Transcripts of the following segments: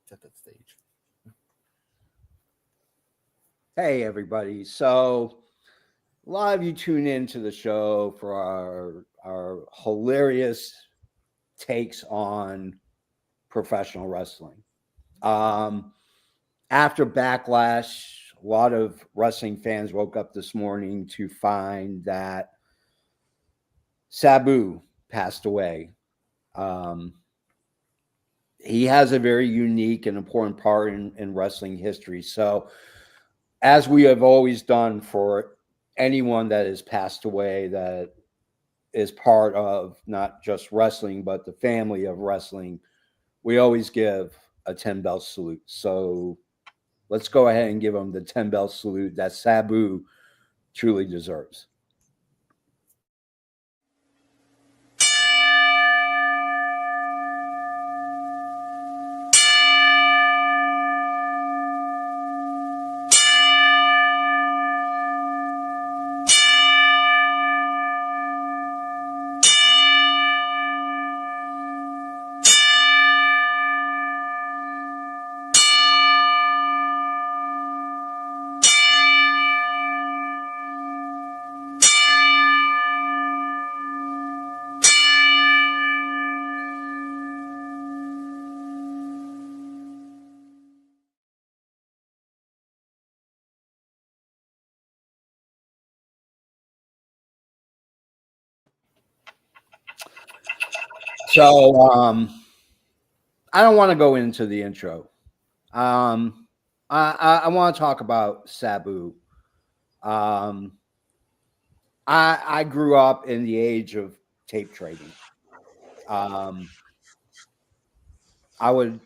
Set that stage. Hey, everybody. So, a lot of you tune into the show for our hilarious takes on professional wrestling. Um, After Backlash, a lot of wrestling fans woke up this morning to find that Sabu passed away. Um, he has a very unique and important part in wrestling history. So, as we have always done for anyone that has passed away that is part of not just wrestling but the family of wrestling, we always give a 10 bell salute. So let's go ahead and give him the 10 bell salute that Sabu truly deserves. So I don't want to go into the intro. Um, I want to talk about Sabu. Um, I grew up in the age of tape trading. Um, I would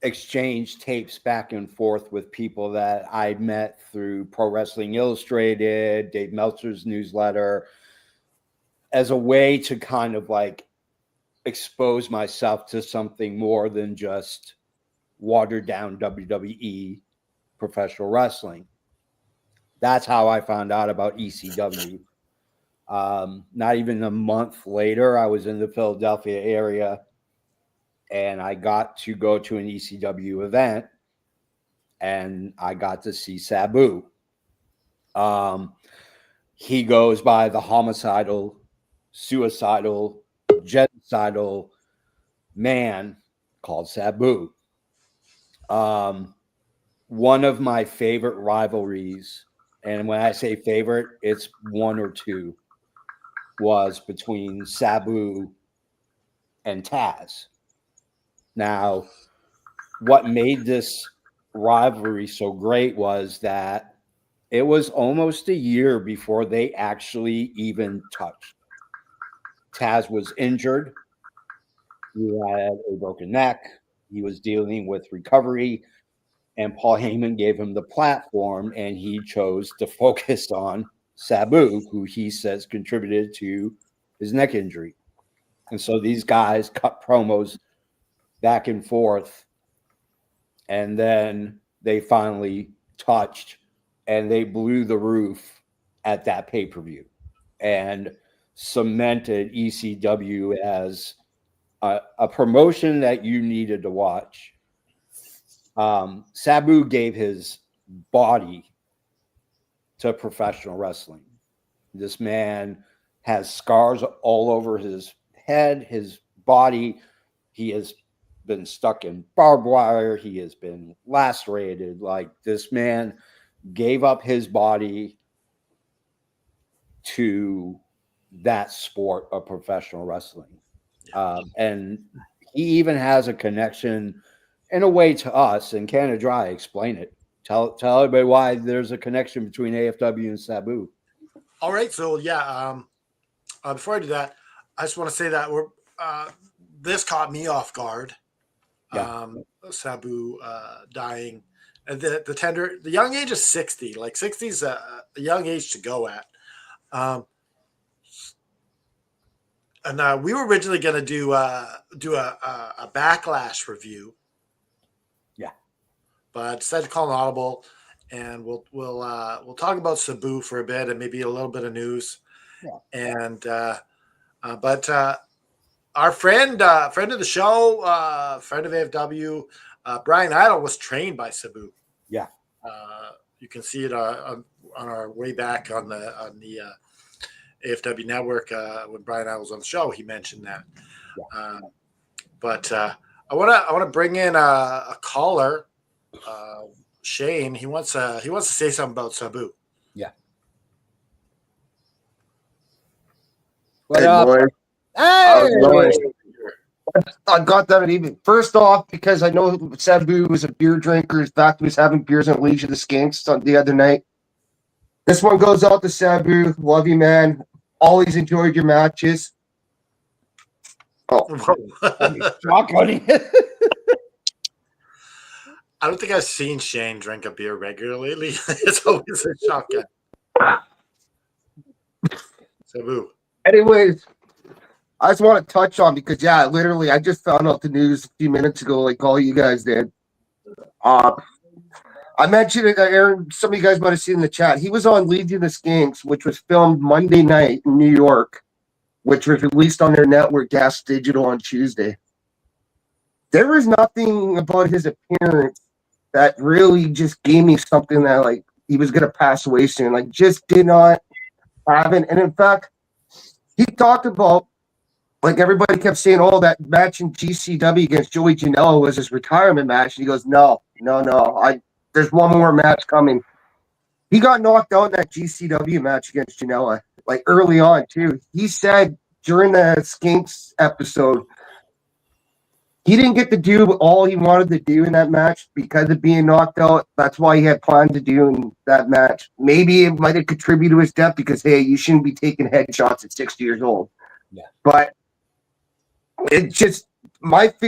exchange tapes back and forth with people that I met through Pro Wrestling Illustrated, Dave Meltzer's newsletter, as a way to kind of like expose myself to something more than just watered down WWE professional wrestling. That's how I found out about ECW. Not even a month later, I was in the Philadelphia area and I got to go to an ECW event and I got to see Sabu. Um, he goes by the homicidal, suicidal, genocidal man called Sabu. Um, One of my favorite rivalries, and when I say favorite, it's one or two, was between Sabu and Taz. Now, what made this rivalry so great was that it was almost a year before they actually even touched. Taz was injured. He had a broken neck. He was dealing with recovery, and Paul Heyman gave him the platform, and he chose to focus on Sabu, who he says contributed to his neck injury. And so these guys cut promos back and forth, and then they finally touched, and they blew the roof at that pay per view, and cemented ECW as a promotion that you needed to watch. Sabu gave his body to professional wrestling. This man has scars all over his head, his body. He has been stuck in barbed wire. He has been lacerated. Like, this man gave up his body to that sport of professional wrestling. And he even has a connection in a way to us. And Canada Dry, explain it. Tell everybody why there's a connection between AFW and Sabu. All right, so yeah, before I do that, I just want to say that this caught me off guard. Yeah. Sabu dying, and the young age of 60. Like 60 is a young age to go at. And we were originally going to do a backlash review. Yeah. But I decided to call an audible, and we'll talk about Sabu for a bit and maybe a little bit of news. Yeah. And our friend of the show, friend of AFW, Brian Idle was trained by Sabu. Yeah. You can see it on our way back on the AFW network when Brian Idle was on the show. He mentioned that. Yeah. But I want to bring in a caller, Shane. He wants to say something about Sabu. Yeah. Hey, boys. Hey! I got that even. First off, because I know Sabu was a beer drinker. In fact, he was having beers on Legion of the Skinks the other night. This one goes out to Sabu. Love you, man. Always enjoyed your matches. Oh, Shotgunning. I don't think I've seen Shane drink a beer regularly. It's always a shotgun. Sabu. anyways, I just want to touch on because literally, I just found out the news a few minutes ago, like all you guys did. I mentioned it, Aaron. Some of you guys might have seen in the chat. He was on Legion of the Skinks, which was filmed Monday night in New York, which was released on their network, Gas Digital, on Tuesday. There was nothing about his appearance that really just gave me something that like he was gonna pass away soon. Like, just did not happen. And in fact, he talked about, like, everybody kept saying, "Oh, that match in GCW against Joey Janela was his retirement match." And he goes, "No. There's one more match coming." He got knocked out in that GCW match against Janela, like early on too. He said during the Skinks episode, he didn't get to do all he wanted to do in that match because of being knocked out. That's why he had planned to do in that match. Maybe it might have contributed to his death because, hey, you shouldn't be taking headshots at 60 years old. Yeah. But it just,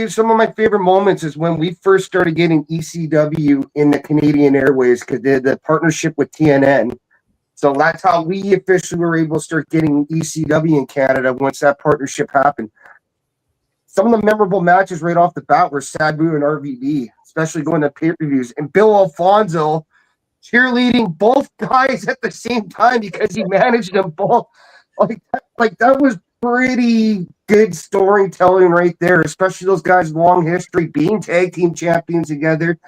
some of my favorite moments is when we first started getting ECW in the Canadian Airways because they had the partnership with TNN. So that's how we officially were able to start getting ECW in Canada once that partnership happened. Some of the memorable matches right off the bat were Sabu and RVD, especially going to pay-per-views. And Bill Alfonso cheerleading both guys at the same time because he managed them both. Like that was pretty good storytelling right there, especially those guys' long history being tag team champions together.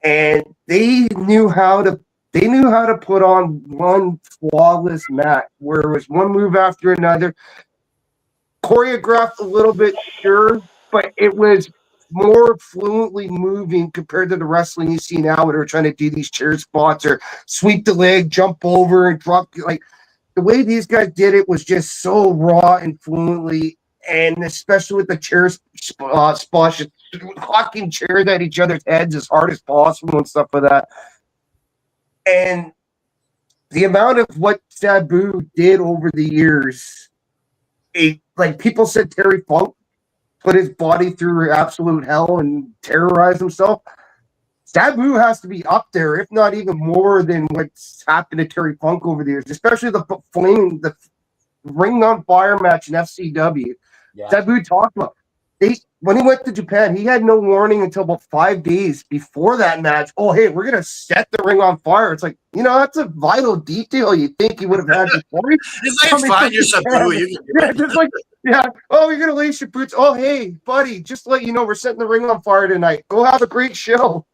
And they knew how to put on one flawless match where it was one move after another. Choreographed a little bit, sure, but it was more fluently moving compared to the wrestling you see now where they're trying to do these chair spots or sweep the leg, jump over and drop. Like, the way these guys did it was just so raw and fluently, and especially with the chair spots, hawking chairs at each other's heads as hard as possible and stuff like that. And the amount of what Sabu did over the years, like people said, Terry Funk put his body through absolute hell and terrorized himself. Sabu has to be up there, if not even more than what's happened to Terry Funk over the years, especially the Ring on Fire match in FCW. Yeah. Sabu talked about when he went to Japan, he had no warning until about 5 days before that match. Oh, hey, we're gonna set the Ring on fire. It's like, that's a vital detail you think he would have had before. It's like, fine, you're Sabu. Oh, you're gonna lace your boots. Oh, hey, buddy, just to let you know, we're setting the Ring on fire tonight. Go have a great show.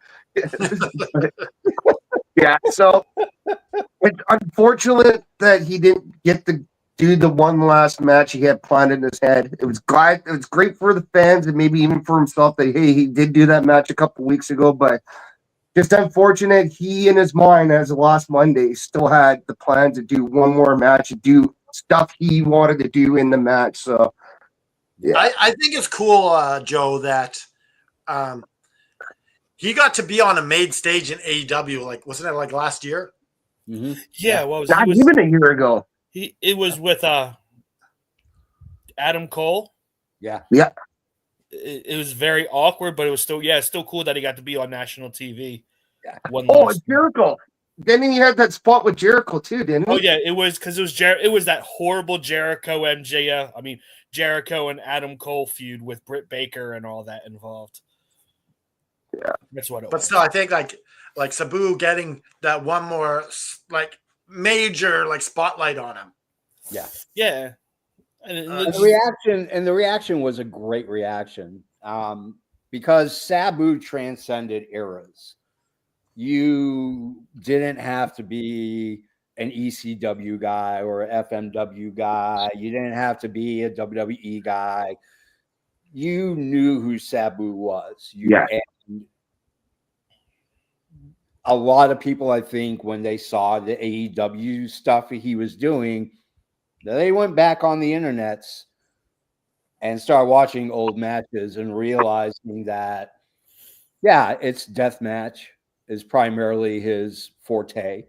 Yeah, so it's unfortunate that he didn't get to do the one last match he had planned in his head. It was great for the fans and maybe even for himself that, hey, he did do that match a couple weeks ago, but just unfortunate he in his mind as of last Monday still had the plan to do one more match and do stuff he wanted to do in the match. So yeah. I think it's cool, Joe, that he got to be on a main stage in AEW. Like, wasn't it like last year? Mm-hmm. Yeah, well, not even a year ago. It was with Adam Cole. Yeah. It was very awkward, but it was still cool that he got to be on national TV. Yeah. Jericho. Then he had that spot with Jericho too, didn't he? Oh yeah, it was because it was that horrible Jericho MJF. I mean, Jericho and Adam Cole feud with Britt Baker and all that involved. Yeah, that's what it was. But still, I think like Sabu getting that one more like major like spotlight on him. Yeah. And The reaction was a great reaction, because Sabu transcended eras. You didn't have to be an ECW guy or an FMW guy. You didn't have to be a WWE guy. You knew who Sabu was. And a lot of people, I think, when they saw the AEW stuff he was doing, they went back on the internets and started watching old matches and realizing that, yeah, it's deathmatch is primarily his forte,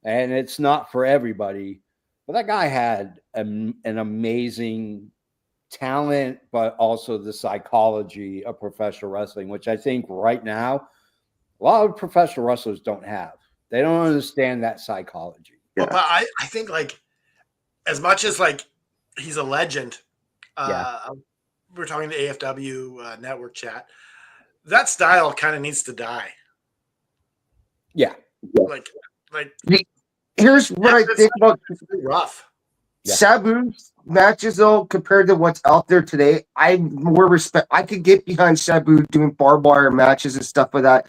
and it's not for everybody. But that guy had an amazing talent, but also the psychology of professional wrestling, which I think right now a lot of professional wrestlers don't have. They don't understand that psychology. Well, but I think, like, as much as, like, he's a legend, we're talking the AFW network chat, that style kind of needs to die. Yeah. Like here's what I think about rough. Sabu's matches, though, compared to what's out there today. I more respect. I could get behind Sabu doing barbed wire matches and stuff like that.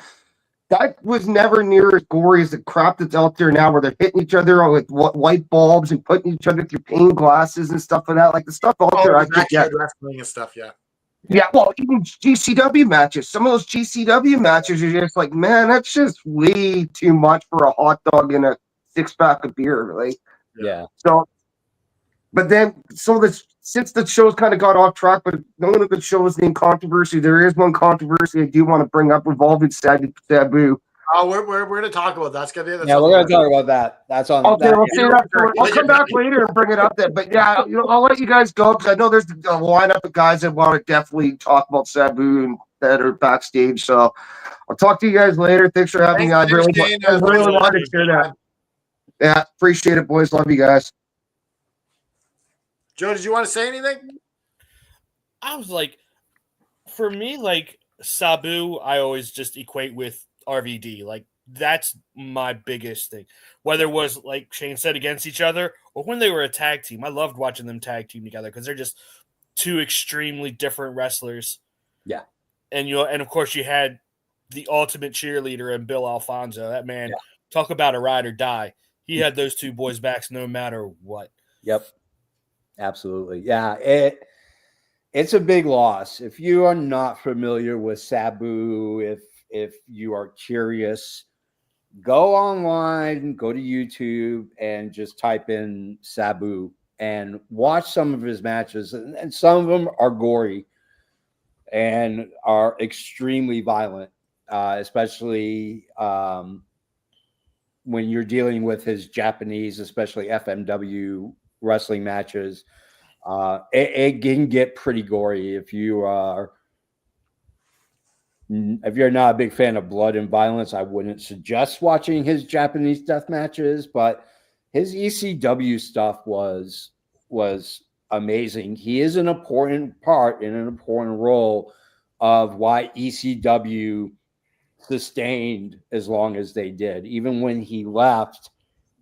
That was never near as gory as the crap that's out there now, where they're hitting each other with white bulbs and putting each other through pane glasses and stuff like that. Like the stuff out there, I think, wrestling and stuff, yeah. Well, even GCW matches. Some of those GCW matches are just like, man, that's just way too much for a hot dog and a 6-pack of beer, like. Yeah. So, but then, since the show's kind of got off track, but none of the shows named controversy. There is one controversy I do want to bring up involving Sabu. Oh, we're going to talk about that. We're going to talk about that. That's on. Okay, we'll say that. I'll come back later and bring it up then. But yeah, I'll let you guys go because I know there's a lineup of guys that want to definitely talk about Sabu and that are backstage. So I'll talk to you guys later. Thanks for having me. I really wanted to share that. Yeah, appreciate it, boys. Love you guys. Joe, did you want to say anything? I was like, for me, like Sabu, I always just equate with RVD. Like, that's my biggest thing. Whether it was, like Shane said, against each other or when they were a tag team. I loved watching them tag team together because they're just two extremely different wrestlers. Yeah. And of course you had the ultimate cheerleader in Bill Alfonso. That man, talk about a ride or die. He had those two boys' backs no matter what. Yep. Absolutely. Yeah. It's a big loss. If you are not familiar with Sabu, if you are curious, go online, go to YouTube and just type in Sabu and watch some of his matches. And some of them are gory and are extremely violent, especially when you're dealing with his Japanese, especially FMW wrestling matches. It can get pretty gory if you're not a big fan of blood and violence. I wouldn't suggest watching his Japanese death matches, but his ECW stuff was amazing. He is an important part and an important role of why ECW sustained as long as they did. Even when he left,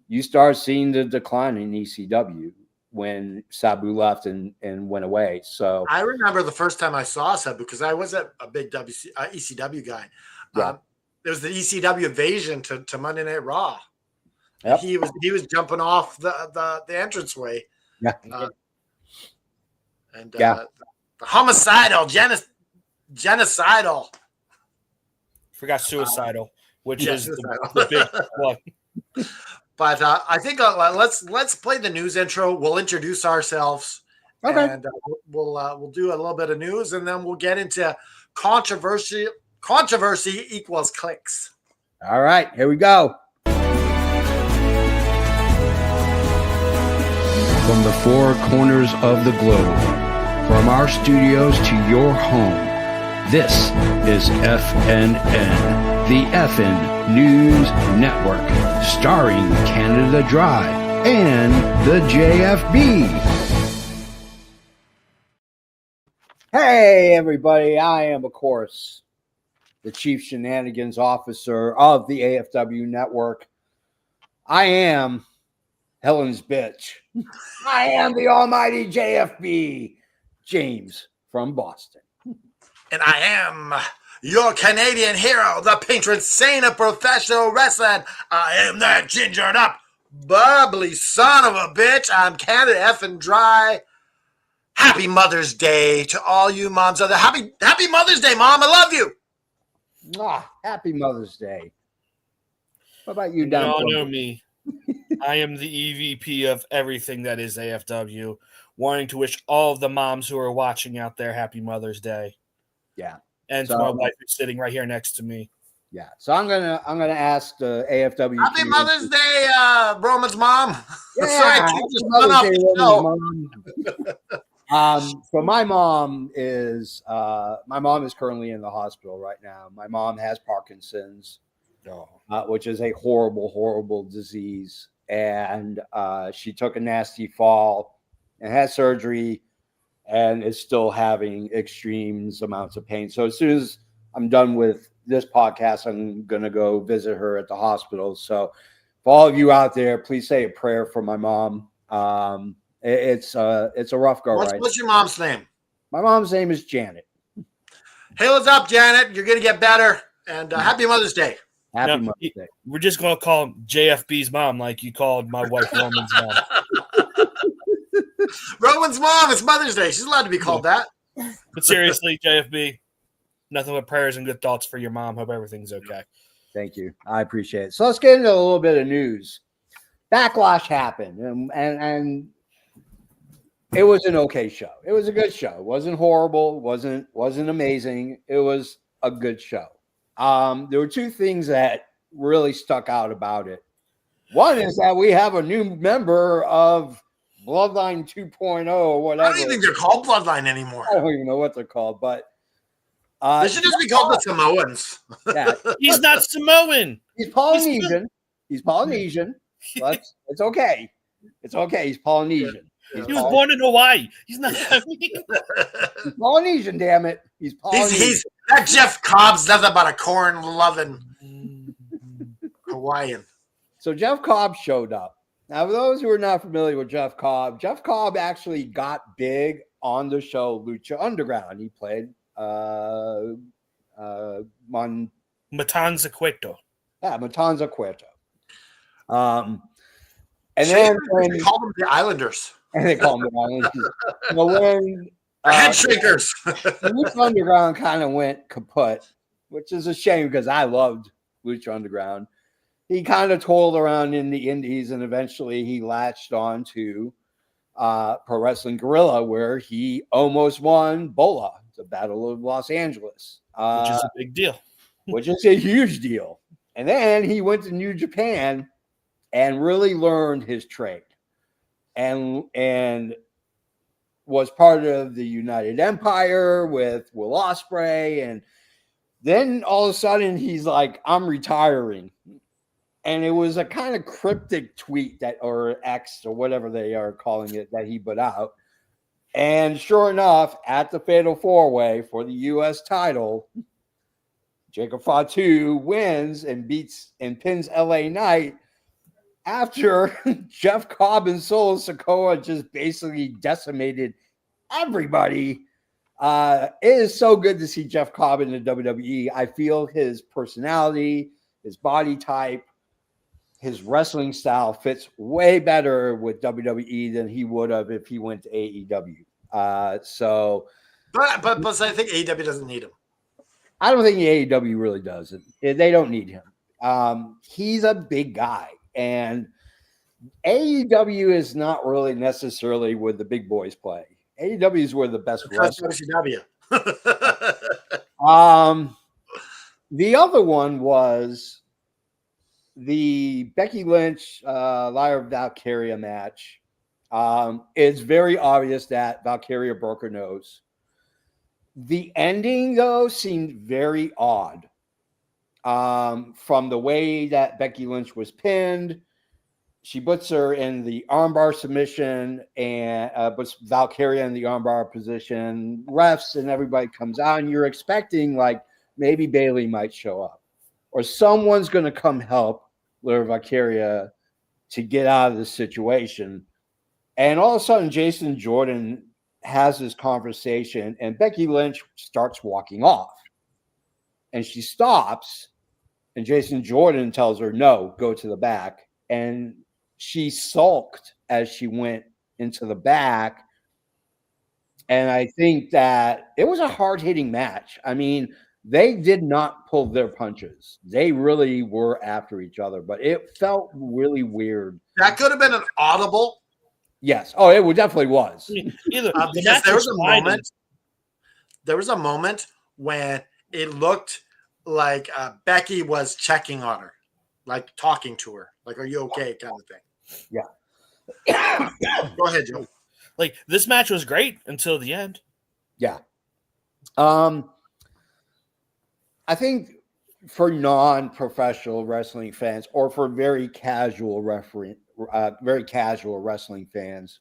you start seeing the decline in ECW when Sabu left and went away. So I remember the first time I saw Sabu because I was a big ECW guy. Yeah. There was the ECW invasion to Monday Night Raw. Yep. He was jumping off the entranceway. Yeah. The homicidal, genocidal. Forgot suicidal, which is the big one. But I think let's play the news intro. We'll introduce ourselves, and we'll do a little bit of news, and then we'll get into controversy. Controversy equals clicks. All right, here we go. From the four corners of the globe, from our studios to your home, this is FNN. The FN News Network, starring Canada Dry and the JFB. Hey, everybody. I am, of course, the Chief Shenanigans Officer of the AFW Network. I am Helen's bitch. I am the almighty JFB. James from Boston. And I am your Canadian hero, the patron saint of professional wrestling. I am that gingered up, bubbly son of a bitch. I'm Canada effing dry. Happy Mother's Day to all you moms out there. Happy Mother's Day, Mom. I love you. Happy Mother's Day. What about you, You Don? all know me. I am the EVP of everything that is AFW, wanting to wish all of the moms who are watching out there happy Mother's Day. Yeah. And to my wife who's sitting right here next to me. Yeah. So I'm gonna ask the AFW. Happy Mother's Day, Roman's mom. Yeah, Sorry, I keep just run off the show. So my mom is currently in the hospital right now. My mom has Parkinson's, which is a horrible, horrible disease. And she took a nasty fall and had surgery and is still having extreme amounts of pain. So as soon as I'm done with this podcast, I'm going to go visit her at the hospital. So for all of you out there, please say a prayer for my mom. It's a rough go. What's your mom's name? My mom's name is Janet. Hey, what's up, Janet? You're going to get better. And happy Mother's Day. Happy Mother's Day. We're just going to call him JFB's mom like you called my wife Roman's mom. Roman's mom, it's Mother's Day. She's allowed to be called that. But seriously, JFB, nothing but prayers and good thoughts for your mom. Hope everything's okay. Thank you. I appreciate it. So let's get into a little bit of news. Backlash happened, and it was an okay show. It was a good show. It wasn't horrible. Wasn't amazing. It was a good show. There were two things that really stuck out about it. One is that we have a new member of Bloodline 2.0 or whatever. I don't even think they're called Bloodline anymore. I don't even know what they're called, but they should just be called the Samoans. Yeah. He's not Samoan. He's Polynesian. He's Polynesian. But it's okay. It's okay. He's Polynesian. He was born in Hawaii. He's not. He's Polynesian, damn it. He's Polynesian. He's that Jeff Cobb's nothing but a corn-loving Hawaiian. So Jeff Cobb showed up. Now, for those who are not familiar with Jeff Cobb actually got big on the show Lucha Underground. He played Matanza Cueto. Yeah, Matanza Cueto. And Then then they call them the Islanders. and they call him the Islanders. So when Head shakers. Lucha Underground kind of went kaput, which is a shame because I loved Lucha Underground. He kind of toiled around in the indies and eventually he latched on to Pro Wrestling Guerrilla, where he almost won BOLA, the Battle of Los Angeles. Which is a big deal. Which is a huge deal. And then he went to New Japan and really learned his trade and was part of the United Empire with Will Ospreay. And then all of a sudden he's like, I'm retiring. And it was a kind of cryptic tweet or X or whatever they are calling it that he put out. And sure enough, at the Fatal 4-Way for the U.S. title, Jacob Fatu wins and pins LA Knight after Jeff Cobb and Solo Sikoa just basically decimated everybody. It is so good to see Jeff Cobb in the WWE. I feel his personality, his body type, his wrestling style fits way better with WWE than he would have if he went to AEW. But I think AEW doesn't need him. I don't think AEW really does it. They don't need him. He's a big guy, and AEW is not really necessarily where the big boys play. AEW is where the best wrestlers. The other one was the Becky Lynch Lyra Valkyria match. It's very obvious that Valkyria broke her nose. The ending, though, seemed very odd. From the way that Becky Lynch was pinned, she puts her in the armbar submission and puts Valkyria in the armbar position. Refs and everybody comes out, and you're expecting like maybe Bayley might show up, or someone's going to come help Lyra Valkyria to get out of the situation. And all of a sudden, Jason Jordan has this conversation, and Becky Lynch starts walking off. And she stops, and Jason Jordan tells her, no, go to the back. And she sulked as she went into the back. And I think that it was a hard-hitting match. I mean, they did not pull their punches. They really were after each other, but it felt really weird. That could have been an audible. Yes. Oh, it definitely was. I mean, either the Because match there was was a fine moment. There was a moment when it looked like Becky was checking on her, like talking to her, like "Are you okay?" kind of thing. Yeah. Go ahead, Joe. like this match was great until the end. Yeah. I think for non-professional wrestling fans or for very casual wrestling fans,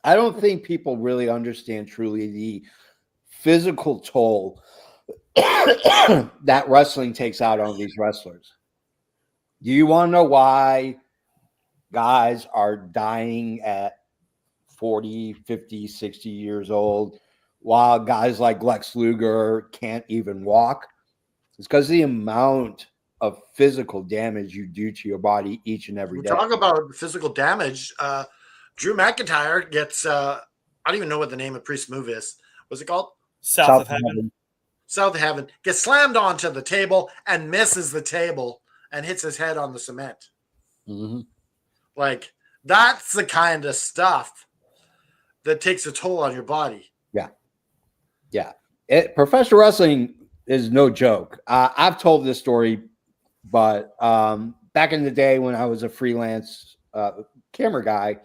I don't think people really understand truly the physical toll that wrestling takes out on these wrestlers. Do you want to know why guys are dying at 40, 50, 60 years old while guys like Lex Luger can't even walk? It's because the amount of physical damage you do to your body each and every We day. talk about physical damage. Drew McIntyre gets. I don't even know what the name of Priest's move is. What's it called? South of Heaven. South of Heaven. Gets slammed onto the table and misses the table and hits his head on the cement. Mm-hmm. Like, that's the kind of stuff that takes a toll on your body. Yeah. Professional wrestling is no joke. I've told this story, but back in the day when I was a freelance camera guy,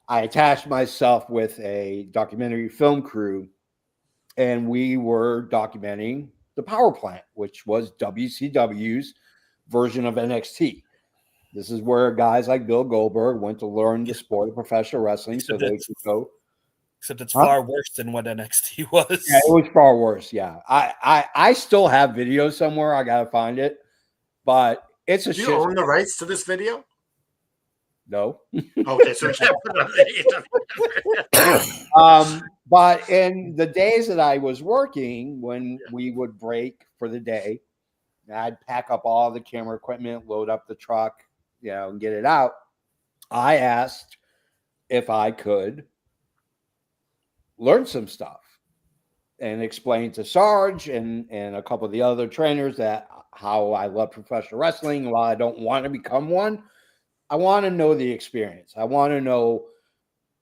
I attached myself with a documentary film crew, and we were documenting the power plant, which was WCW's version of NXT. This is where guys like Bill Goldberg went to learn the sport of professional wrestling so they could go. Except it's far worse than what NXT was. Yeah, it was far worse. Yeah. I still have videos somewhere. I got to find it. But it's a Do shit. you own the rights to this video? No. Okay, so you can't put it on the But in the days that I was working, when we would break for the day, I'd pack up all the camera equipment, load up the truck, and get it out. I asked if I could learn some stuff and explain to Sarge and a couple of the other trainers that how I love professional wrestling. While I don't want to become one, I want to know the experience. I want to know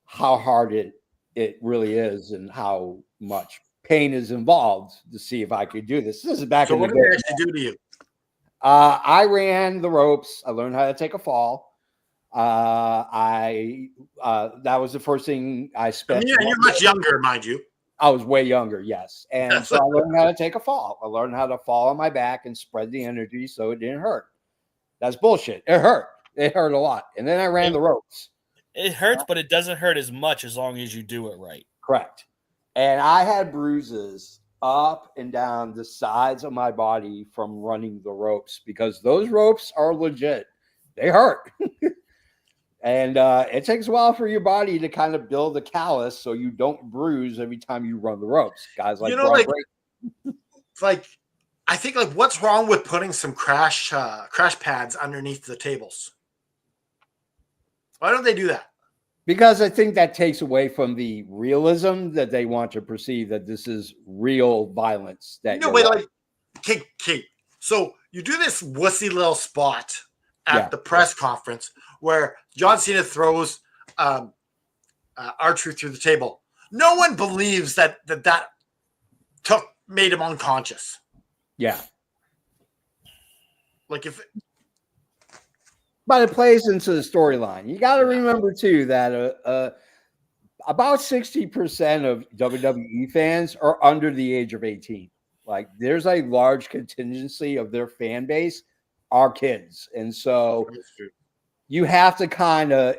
how hard it really is and how much pain is involved to see if I could do this. This is back in the day. So what did they actually do to you? I ran the ropes. I learned how to take a fall. That was the first thing I spent. And you're much younger, mind you. I was way younger, yes. And so I learned how to take a fall. I learned how to fall on my back and spread the energy so it didn't hurt. That's bullshit. It hurt. It hurt a lot. And then I ran the ropes. It hurts, but it doesn't hurt as much as long as you do it right. Correct. And I had bruises up and down the sides of my body from running the ropes because those ropes are legit. They hurt. And it takes a while for your body to kind of build a callus so you don't bruise every time you run the ropes. Guys like, I think what's wrong with putting some crash pads underneath the tables? Why don't they do that? Because I think that takes away from the realism that they want to perceive that this is real violence. Kate. So you do this wussy little spot at the press conference where John Cena throws R-Truth through the table. No one believes that made him unconscious. Yeah. But it plays into the storyline. You got to remember too that about 60% of WWE fans are under the age of 18. Like there's a large contingency of their fan base are kids, and so you have to kind of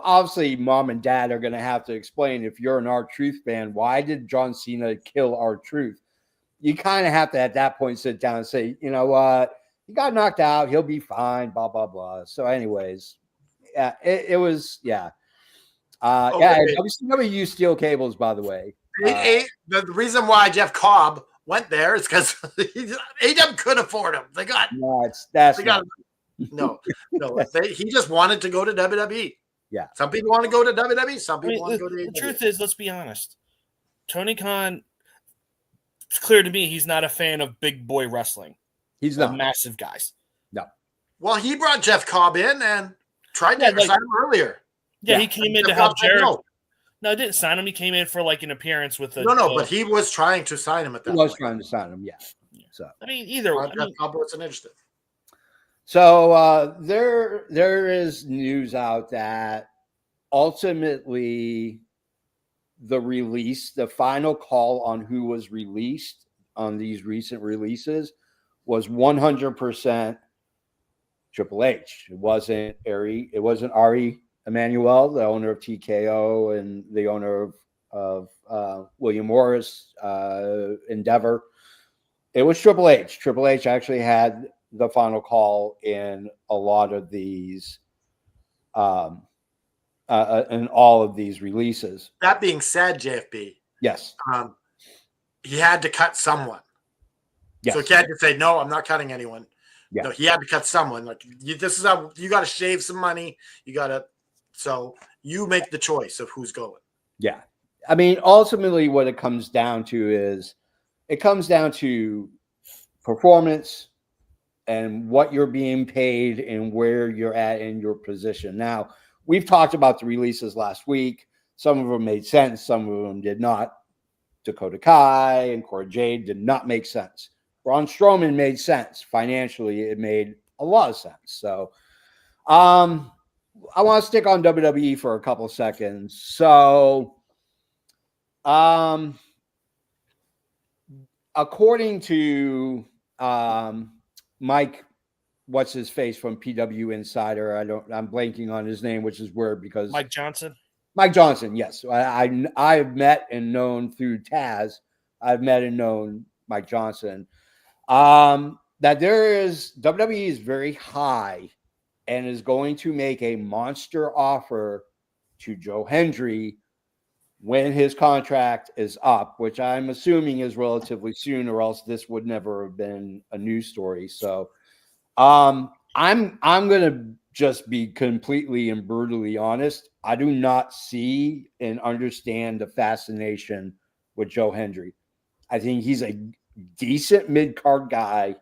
obviously mom and dad are going to have to explain if you're an R-Truth fan, why did John Cena kill R-Truth? You kind of have to at that point sit down and say, you know what, he got knocked out. He'll be fine. Blah blah blah. So, anyways, yeah, it was yeah. WCW used steel cables, by the way. The reason why Jeff Cobb went there is because AW couldn't afford him. They got no. He just wanted to go to WWE. Yeah, some people want to go to WWE. Some people want to go to. The truth is, let's be honest. Tony Khan, it's clear to me he's not a fan of big boy wrestling. He's not massive guys. No. Well, he brought Jeff Cobb in and tried to sign him earlier. Yeah, he came in to help Jericho. No, I didn't sign him. He came in for like an appearance with but he was trying to sign him at that point. He was trying to sign him, yeah. So I mean, either way. Cobb wasn't interested. So there is news out that ultimately the final call on who was released on these recent releases was 100% Triple H. It wasn't Ari Emanuel, the owner of TKO and the owner of William Morris Endeavor. It was Triple H. Triple H actually had the final call in a lot of these in all of these releases. That being said, JFB, yes, he had to cut someone. Yes. So he can't just say, no, I'm not cutting anyone. Yeah. No, he had to cut someone. Like, this is how you got to shave some money. So you make the choice of who's going. Yeah. I mean, ultimately what it comes down to performance and what you're being paid and where you're at in your position. Now, we've talked about the releases last week. Some of them made sense. Some of them did not. Dakota Kai and Cora Jade did not make sense. Braun Strowman made sense. Financially, it made a lot of sense. So I want to stick on WWE for a couple of seconds. So according to Mike, what's his face from PW Insider, I'm blanking on his name, which is weird because Mike Johnson, yes. I've met and known through Taz. I've met and known Mike Johnson. That WWE is very high and is going to make a monster offer to Joe Hendry when his contract is up, which I'm assuming is relatively soon, or else this would never have been a news story. So I'm going to just be completely and brutally honest. I do not see and understand the fascination with Joe Hendry. I think he's a decent mid-card guy.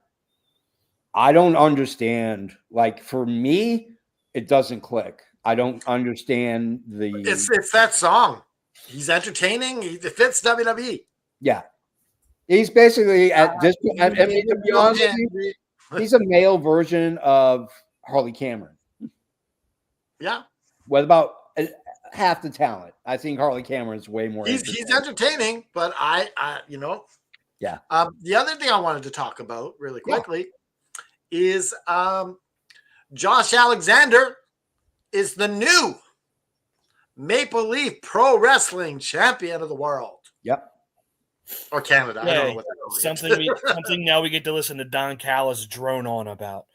I don't understand. Like, for me, it doesn't click. I don't understand It's that song. He's entertaining. It fits WWE. Yeah. He's basically at this point, I mean, to be honest with you, he's a male version of Harley Cameron. Yeah. With about half the talent. I think Harley Cameron's way more. He's entertaining, but yeah. The other thing I wanted to talk about really quickly is Josh Alexander is the new Maple Leaf Pro Wrestling Champion of the world. Yep. Or Canada. Yeah, I don't know what something now we get to listen to Don Callis drone on about.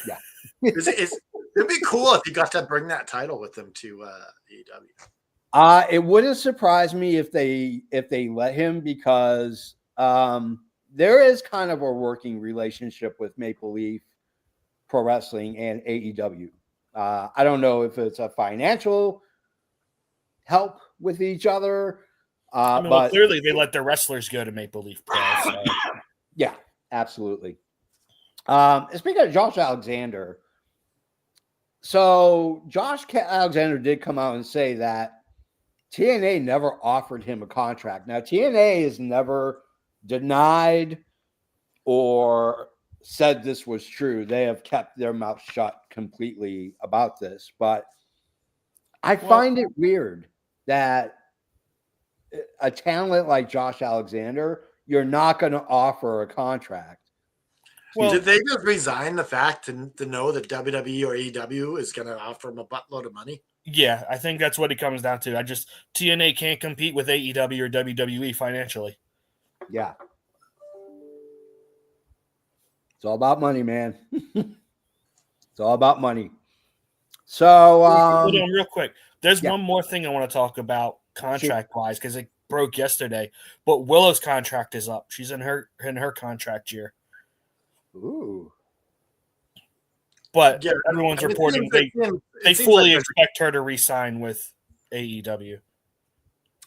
Yeah. It'd be cool if he got to bring that title with him to AEW. It wouldn't surprise me if they let him, because there is kind of a working relationship with Maple Leaf Pro Wrestling and AEW. I don't know if it's a financial help with each other. But clearly they let their wrestlers go to Maple Leaf Pro. So. Yeah, absolutely. Speaking of Josh Alexander, so Josh Alexander did come out and say that TNA never offered him a contract. Now, TNA has never denied or said this was true. They have kept their mouth shut completely about this. But I find it weird that a talent like Josh Alexander, you're not going to offer a contract. Well, did they just resign the fact to know that WWE or AEW is going to offer him a buttload of money? Yeah, I think that's what it comes down to. TNA can't compete with AEW or WWE financially. Yeah. It's all about money, man. It's all about money. So, Hold on, real quick. There's yeah. one more thing I want to talk about contract wise because it broke yesterday. But Willow's contract is up. She's in her contract year. Ooh. But Yeah, everyone's I mean, reporting they seems fully like expect her to re-sign with AEW.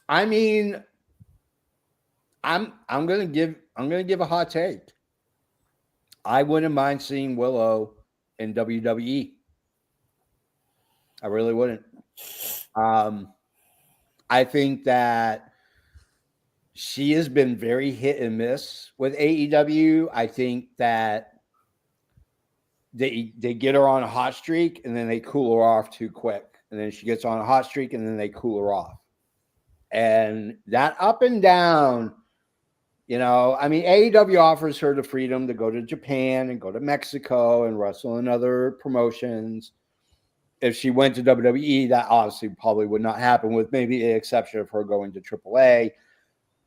I mean, I'm gonna give a hot take. I wouldn't mind seeing Willow in WWE. I really wouldn't. I think that she has been very hit and miss with AEW. I think that they get her on a hot streak and then they cool her off too quick. And then she gets on a hot streak and then they cool her off. And that up and down, I mean, AEW offers her the freedom to go to Japan and go to Mexico and wrestle in other promotions. If she went to WWE, that obviously probably would not happen, with maybe the exception of her going to AAA.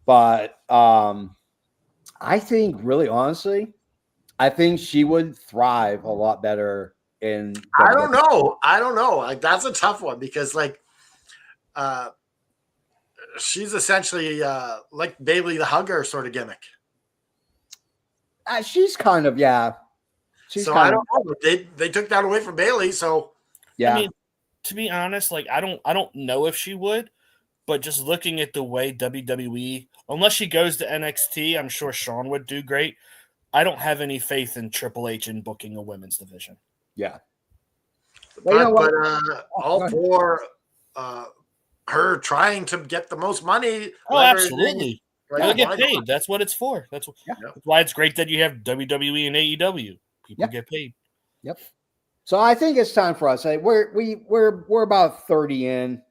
But I think, really honestly, I think she would thrive a lot better in WWE. I don't know. Like, that's a tough one because, like, she's essentially like Bailey the Hugger sort of gimmick. She's kind of, yeah. I don't know. They took that away from Bailey, so yeah. I mean, to be honest, like I don't know if she would, but just looking at the way WWE, unless she goes to NXT, I'm sure Sean would do great. I don't have any faith in Triple H in booking a women's division. Yeah. But all for her trying to get the most money. Oh, absolutely. Like, They'll get paid. That's what it's for. That's why it's great that you have WWE and AEW. People get paid. Yep. So I think it's time for us. We're about 30 in.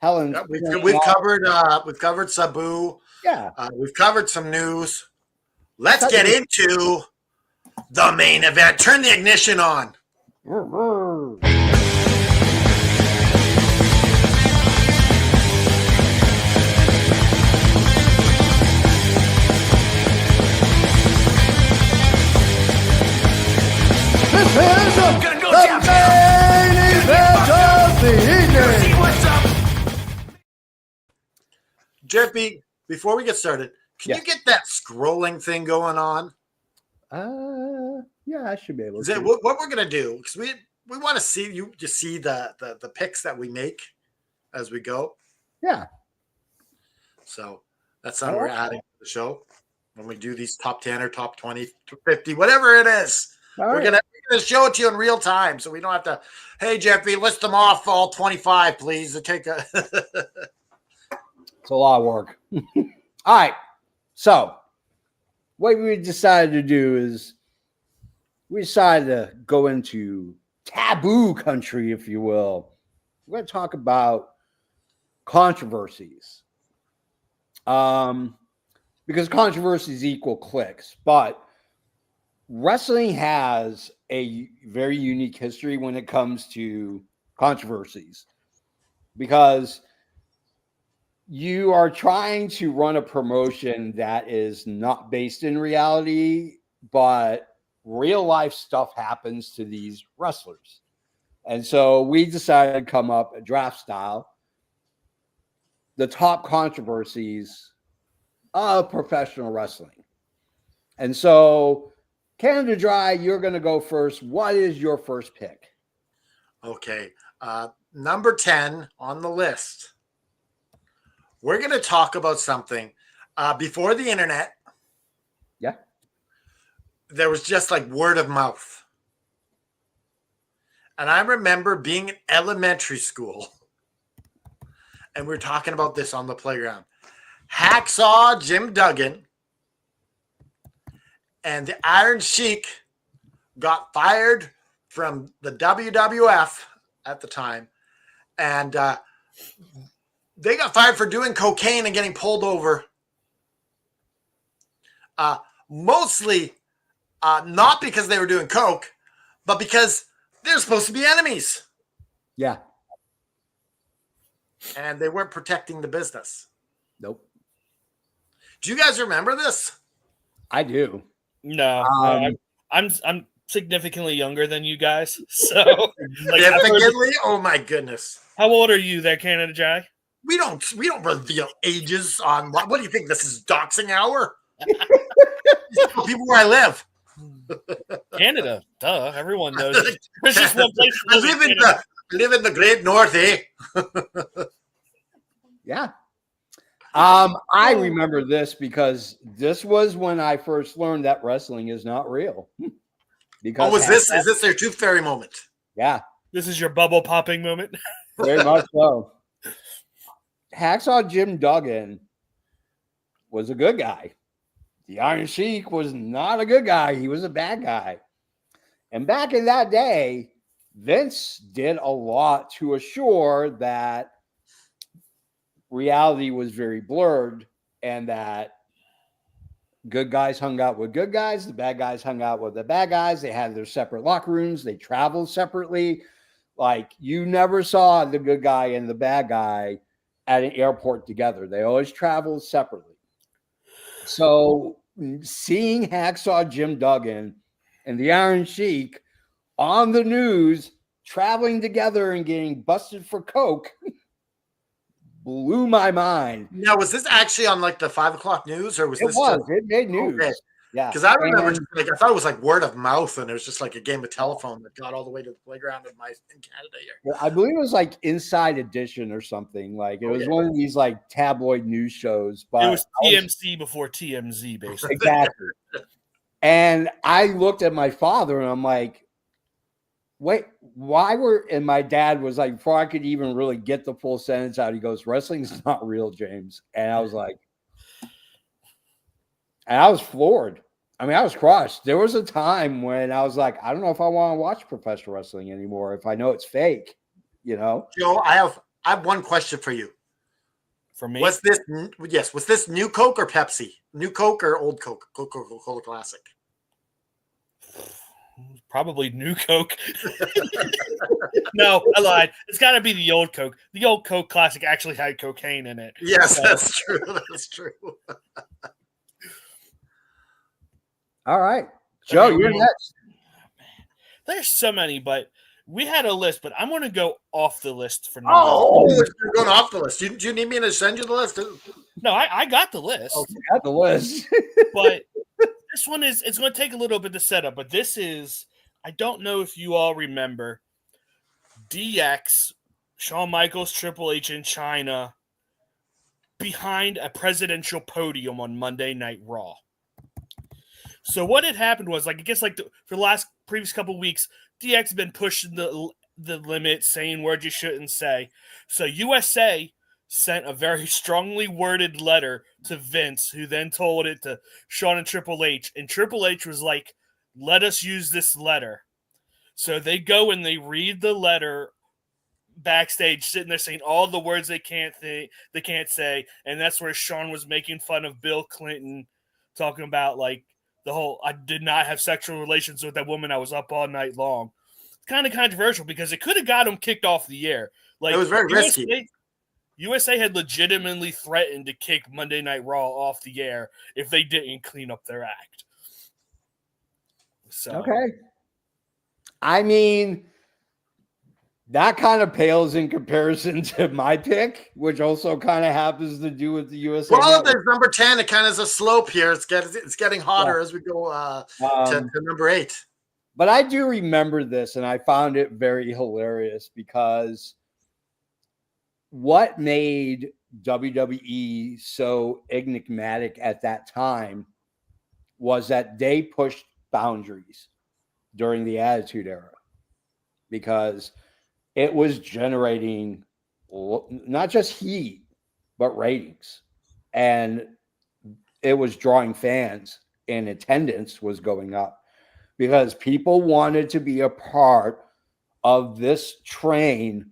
Helen, we've covered Sabu. Yeah. We've covered some news. Let's get into the main event. Turn the ignition on. This is the main event of the evening. Jeffy, before we get started, can you get that scrolling thing going on? Yeah, I should be able to. What we're gonna do, because we want to see you to see the picks that we make as we go. Yeah. So that's something we're adding to the show when we do these top 10 or top 20, 50, whatever it is. We're gonna show it to you in real time, so we don't have to. Hey, Jeffy, list them off all 25, please. To take a. It's a lot of work. All right. So, what we decided to do is we decided to go into taboo country, if you will. We're going to talk about controversies. Because controversies equal clicks, but wrestling has a very unique history when it comes to controversies, because you are trying to run a promotion that is not based in reality, but real life stuff happens to these wrestlers. And so we decided to come up a draft style, the top controversies of professional wrestling. And so, Canada Dry, you're going to go first. What is your first pick? Okay. Number 10 on the list. We're going to talk about something before the internet. Yeah. There was just like word of mouth. And I remember being in elementary school, and we were talking about this on the playground. Hacksaw Jim Duggan and the Iron Sheik got fired from the WWF at the time. And they got fired for doing cocaine and getting pulled over. Mostly not because they were doing coke, but because they're supposed to be enemies. Yeah. And they weren't protecting the business. Nope. Do you guys remember this? I do. No, I'm significantly younger than you guys, so like, Significantly? Oh my goodness. how old are you there, Canada Jai? We don't reveal ages on what do you think? This is doxing hour? People where I live. Canada, duh. Everyone knows. There's just one place to I live live in in Canada. the great north, eh? Yeah. I remember this because this was when I first learned that wrestling is not real. Because Is this their tooth fairy moment? Yeah, This is your bubble popping moment. very much so. Hacksaw Jim Duggan was a good guy. The Iron Sheik was not a good guy. He was a bad guy. And back in that day, Vince did a lot to assure that reality was very blurred and that good guys hung out with good guys, the bad guys hung out with the bad guys. They had their separate locker rooms. They traveled separately. Like, you never saw the good guy and the bad guy at an airport together. They always traveled separately. So seeing Hacksaw Jim Duggan and the Iron Sheik on the news traveling together and getting busted for coke blew my mind. Now, was this actually on like the 5 o'clock news, or was It this was. just It made news. okay? Yeah. Because I remember, And I thought it was like word of mouth, and it was just like a game of telephone that got all the way to the playground in Canada here. I believe it was like Inside Edition or something. Like, it was one of these like tabloid news shows. But It was TMC before TMZ, basically. exactly. And I looked at my father and I'm like, wait, why were, and my dad was like, before I could even really get the full sentence out, he goes, wrestling's not real, James. And I was like, and I was floored. I mean, I was crushed. There was a time when I was like, I don't know if I want to watch professional wrestling anymore if I know it's fake, you know? Joe, I have one question for you. For me, Was this new Coke or Pepsi? New Coke or old Coke? Coca-Cola Classic. probably new Coke. No, I lied. It's got to be the old Coke. The old Coke Classic actually had cocaine in it. Yes, So- that's true. That's true. All right. Joe, you're next. There's so many, but we had a list, but I'm going to go off the list for now. Oh, you're going off the list. Do you need me to send you the list? No, I got the list, I got the list. but this one it's going to take a little bit to set up, but this is, I don't know if you all remember DX, Shawn Michaels, Triple H in China behind a presidential podium on Monday Night Raw. So what had happened was, like, I guess, like, for the previous couple of weeks, DX had been pushing the limit, saying words you shouldn't say. So USA sent a very strongly worded letter to Vince, who then told it to Shawn and Triple H. And Triple H was like, let us use this letter. So they go and they read the letter backstage, sitting there saying all the words they can't say. And that's where Shawn was making fun of Bill Clinton, talking about, like, the whole, I did not have sexual relations with that woman. I was up all night long. It's kind of controversial because it could have got him kicked off the air. Like, It was very risky. USA had legitimately threatened to kick Monday Night Raw off the air if they didn't clean up their act. So, Okay. I mean, that kind of pales in comparison to my pick, which also kind of happens to do with the USA. Well, there's number 10. It kind of is a slope here. It's getting hotter as we go to number 8. But I do remember this, and I found it very hilarious because what made WWE so enigmatic at that time was that they pushed boundaries during the Attitude Era, because it was generating not just heat, but ratings. And it was drawing fans, and attendance was going up because people wanted to be a part of this train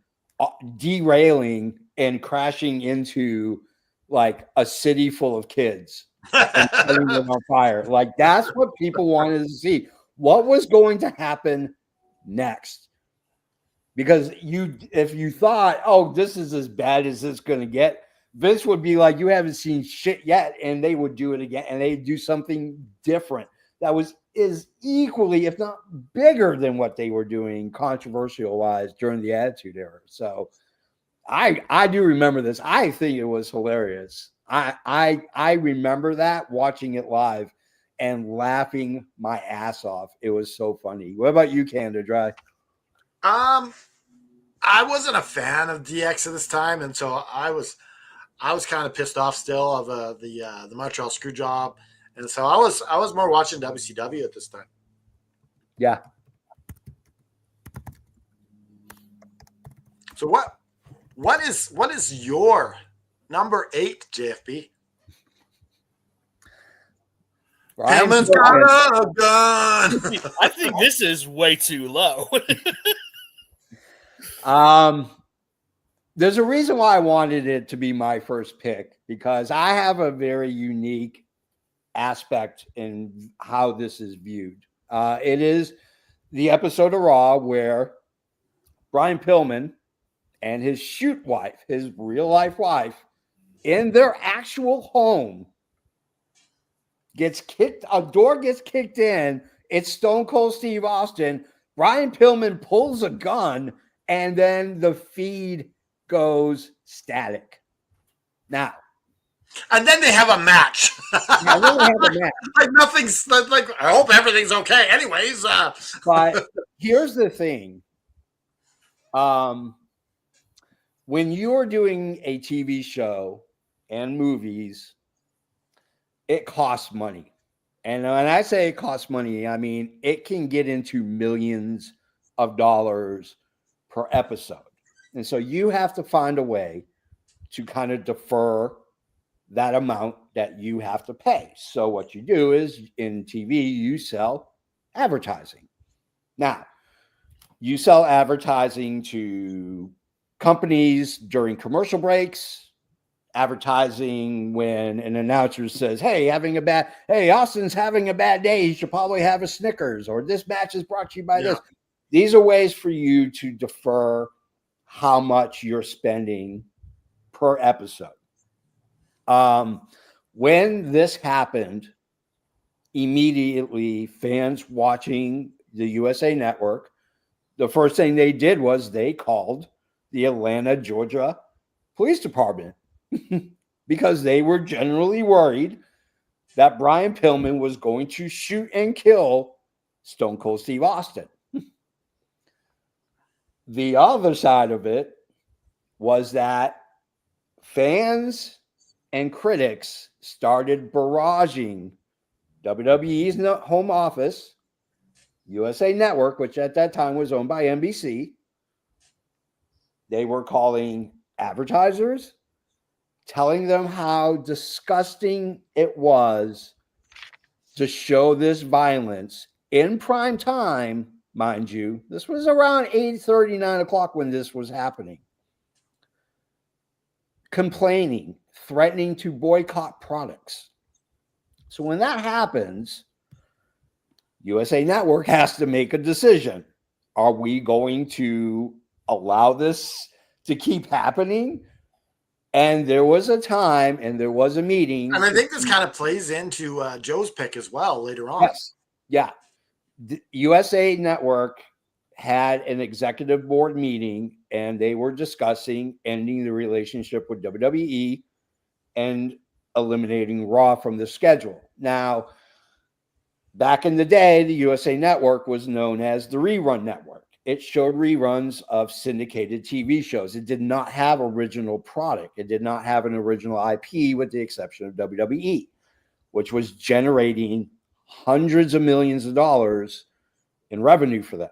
derailing and crashing into like a city full of kids and setting them on fire. Like, that's what people wanted to see. What was going to happen next? Because if you thought, oh, this is as bad as it's going to get, Vince would be like, you haven't seen shit yet, and they would do it again, and they'd do something different. that is equally, if not bigger than what they were doing controversial wise during the Attitude Era. So I do remember this. I think it was hilarious. I remember that, watching it live and laughing my ass off. It was so funny. What about you, Canada Dry? I wasn't a fan of DX at this time, and so I was kind of pissed off still of the Montreal Screwjob, and so I was more watching WCW at this time. Yeah. So what is your number 8, JFB? Pillman's got a gun. I think this is way too low. There's a reason why I wanted it to be my first pick, because I have a very unique aspect in how this is viewed. It is the episode of Raw where Brian Pillman and his shoot wife, his real life wife, in their actual home a door gets kicked in. It's Stone Cold Steve Austin. Brian Pillman pulls a gun, and then the feed goes static. Now, and then they have a match. Like nothing's like. I hope everything's okay. Anyways, but here's the thing. When you're doing a TV show and movies, it costs money. And when I say it costs money, I mean it can get into millions of dollars per episode. And so you have to find a way to kind of defer that amount that you have to pay. So what you do is in TV, you sell advertising. Now, you sell advertising to companies during commercial breaks, advertising when an announcer says, hey, Austin's having a bad day. He should probably have a Snickers, or this match is brought to you by this. These are ways for you to defer how much you're spending per episode. When this happened, immediately fans watching the USA Network, the first thing they did was they called the Atlanta, Georgia Police Department because they were generally worried that Brian Pillman was going to shoot and kill Stone Cold Steve Austin. The other side of it was that fans and critics started barraging WWE's home office, USA Network, which at that time was owned by NBC. They were calling advertisers, telling them how disgusting it was to show this violence in prime time, mind you. This was around 8:30, 9 o'clock when this was happening. Complaining, threatening to boycott products. So when that happens, USA Network has to make a decision. Are we going to allow this to keep happening? And there was a time and there was a meeting. And I think this kind of plays into Joe's pick as well later on. Yes. Yeah. The USA Network had an executive board meeting and they were discussing ending the relationship with WWE and eliminating Raw from the schedule. Now, back in the day, the USA Network was known as the Rerun Network. It showed reruns of syndicated TV shows. It did not have original product. It did not have an original IP with the exception of WWE, which was generating hundreds of millions of dollars in revenue for them.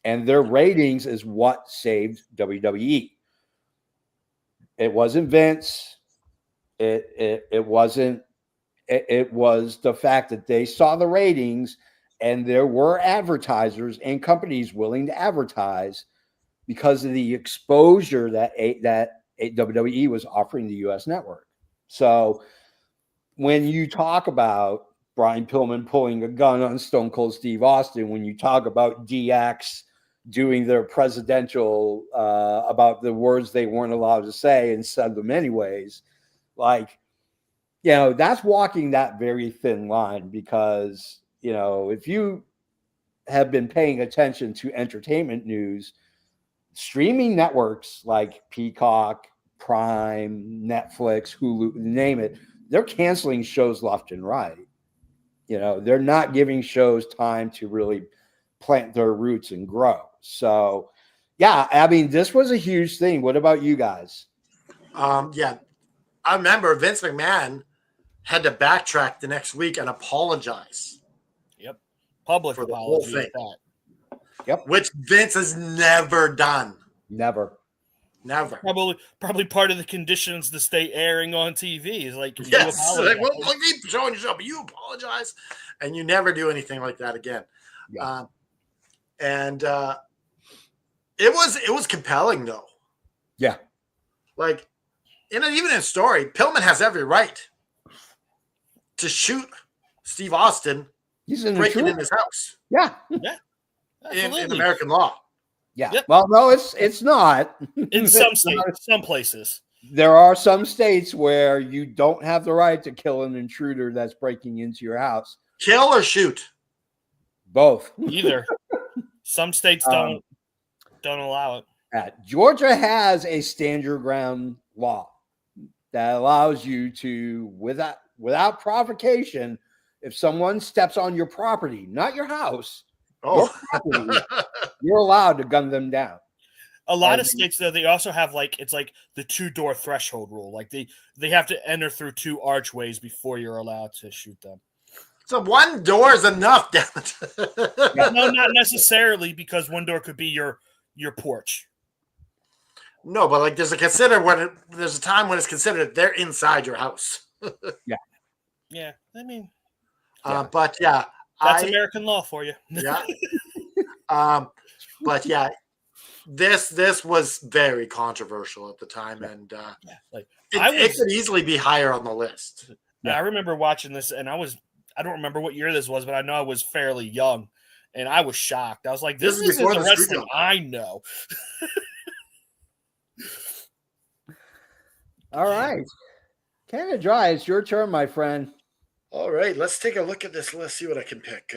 And their ratings is what saved WWE. It wasn't Vince. It wasn't. It was the fact that they saw the ratings and there were advertisers and companies willing to advertise because of the exposure that WWE was offering the US network. So when you talk about Brian Pillman pulling a gun on Stone Cold Steve Austin, when you talk about DX doing their presidential about the words they weren't allowed to say and said them anyways, like, you know, that's walking that very thin line because if you have been paying attention to entertainment news, streaming networks like Peacock, Prime, Netflix, Hulu, name it, they're canceling shows left and right. They're not giving shows time to really plant their roots and grow. So, yeah, I mean, this was a huge thing. What about you guys? Yeah, I remember Vince McMahon had to backtrack the next week and apologize. Yep. Public for the whole apology thing. at that. Yep. Which Vince has never done. Never. Probably part of the conditions to stay airing on TV is like, yes, like, we'll keep showing your show, but you apologize, and you never do anything like that again. Yeah. It was compelling though. Yeah. Like, even in story, Pillman has every right to shoot Steve Austin. He's breaking in his house. Yeah. in American law. Yeah. Yep. Well, no, it's not. In some states, some places. There are some states where you don't have the right to kill an intruder that's breaking into your house. Kill or shoot? Both. Either. Some states don't allow it. Georgia has a stand your ground law that allows you to, without provocation, if someone steps on your property, not your house, your property, you're allowed to gun them down. A lot of states, though, they also have it's like the 2-door threshold rule. Like they have to enter through 2 archways before you're allowed to shoot them. So 1 door is enough, damn it. No, not necessarily, because 1 door could be your porch. No, but there's a time when it's considered they're inside your house. Yeah, I mean, but yeah, that's American law for you. Yeah. But yeah, this was very controversial at the time, and it could easily be higher on the list. Yeah. I remember watching this, and I don't remember what year this was, but I know I was fairly young, and I was shocked. I was like, this is the wrestling I know. All right. Canada Dry, it's your turn, my friend. All right, let's take a look at this list, see what I can pick.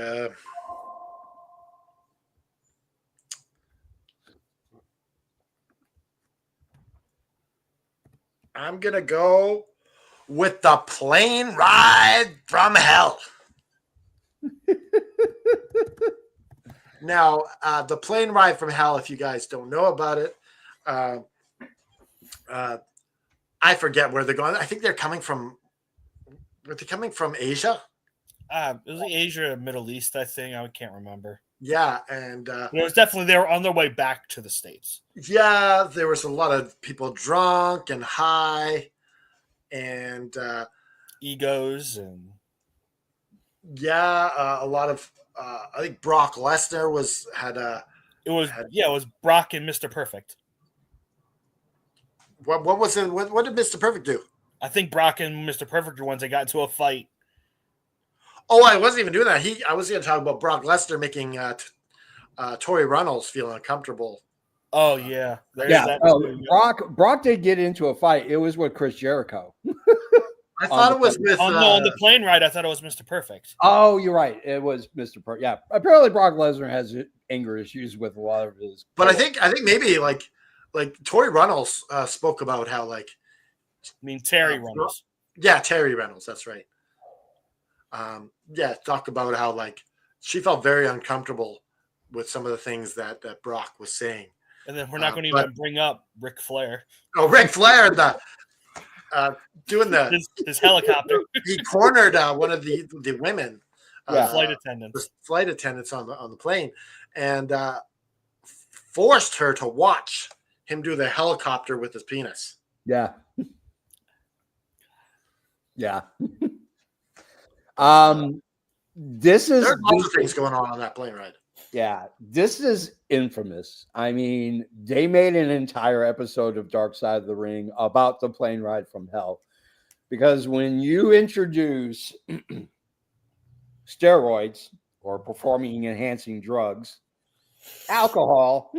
I'm going to go with the plane ride from hell. Now, the plane ride from hell, if you guys don't know about it, I forget where they're going. I think they're coming from. Were they coming from Asia? It was Asia, Middle East, I think. I can't remember. Yeah, and it was definitely they were on their way back to the States. Yeah, there was a lot of people drunk and high, and egos, and a lot of. I think Brock Lesnar It was Brock and Mr. Perfect. What was it? What did Mr. Perfect do? I think Brock and Mr. Perfect are ones that got into a fight. Oh, I wasn't even doing that. I was going to talk about Brock Lesnar making Tori Runnels feel uncomfortable. Oh yeah, Brock did get into a fight. It was with Chris Jericho. I thought it was with on the plane ride. I thought it was Mr. Perfect. Oh, you're right. It was Mr. Perfect. Yeah, apparently Brock Lesnar has anger issues with a lot of his. But I think maybe like Tori Runnels spoke about how Terry Runnels. Yeah, Terry Reynolds. That's right. Talk about how she felt very uncomfortable with some of the things that Brock was saying. And then we're not going to even bring up Ric Flair. Oh, Ric Flair, doing his helicopter. He cornered one of the women, flight attendants on the plane, and forced her to watch him do the helicopter with his penis. Yeah. Yeah. This is there are lots of things going on that plane ride. Yeah, this is infamous. I mean, they made an entire episode of Dark Side of the Ring about the plane ride from hell. Because when you introduce steroids or performing enhancing drugs, alcohol,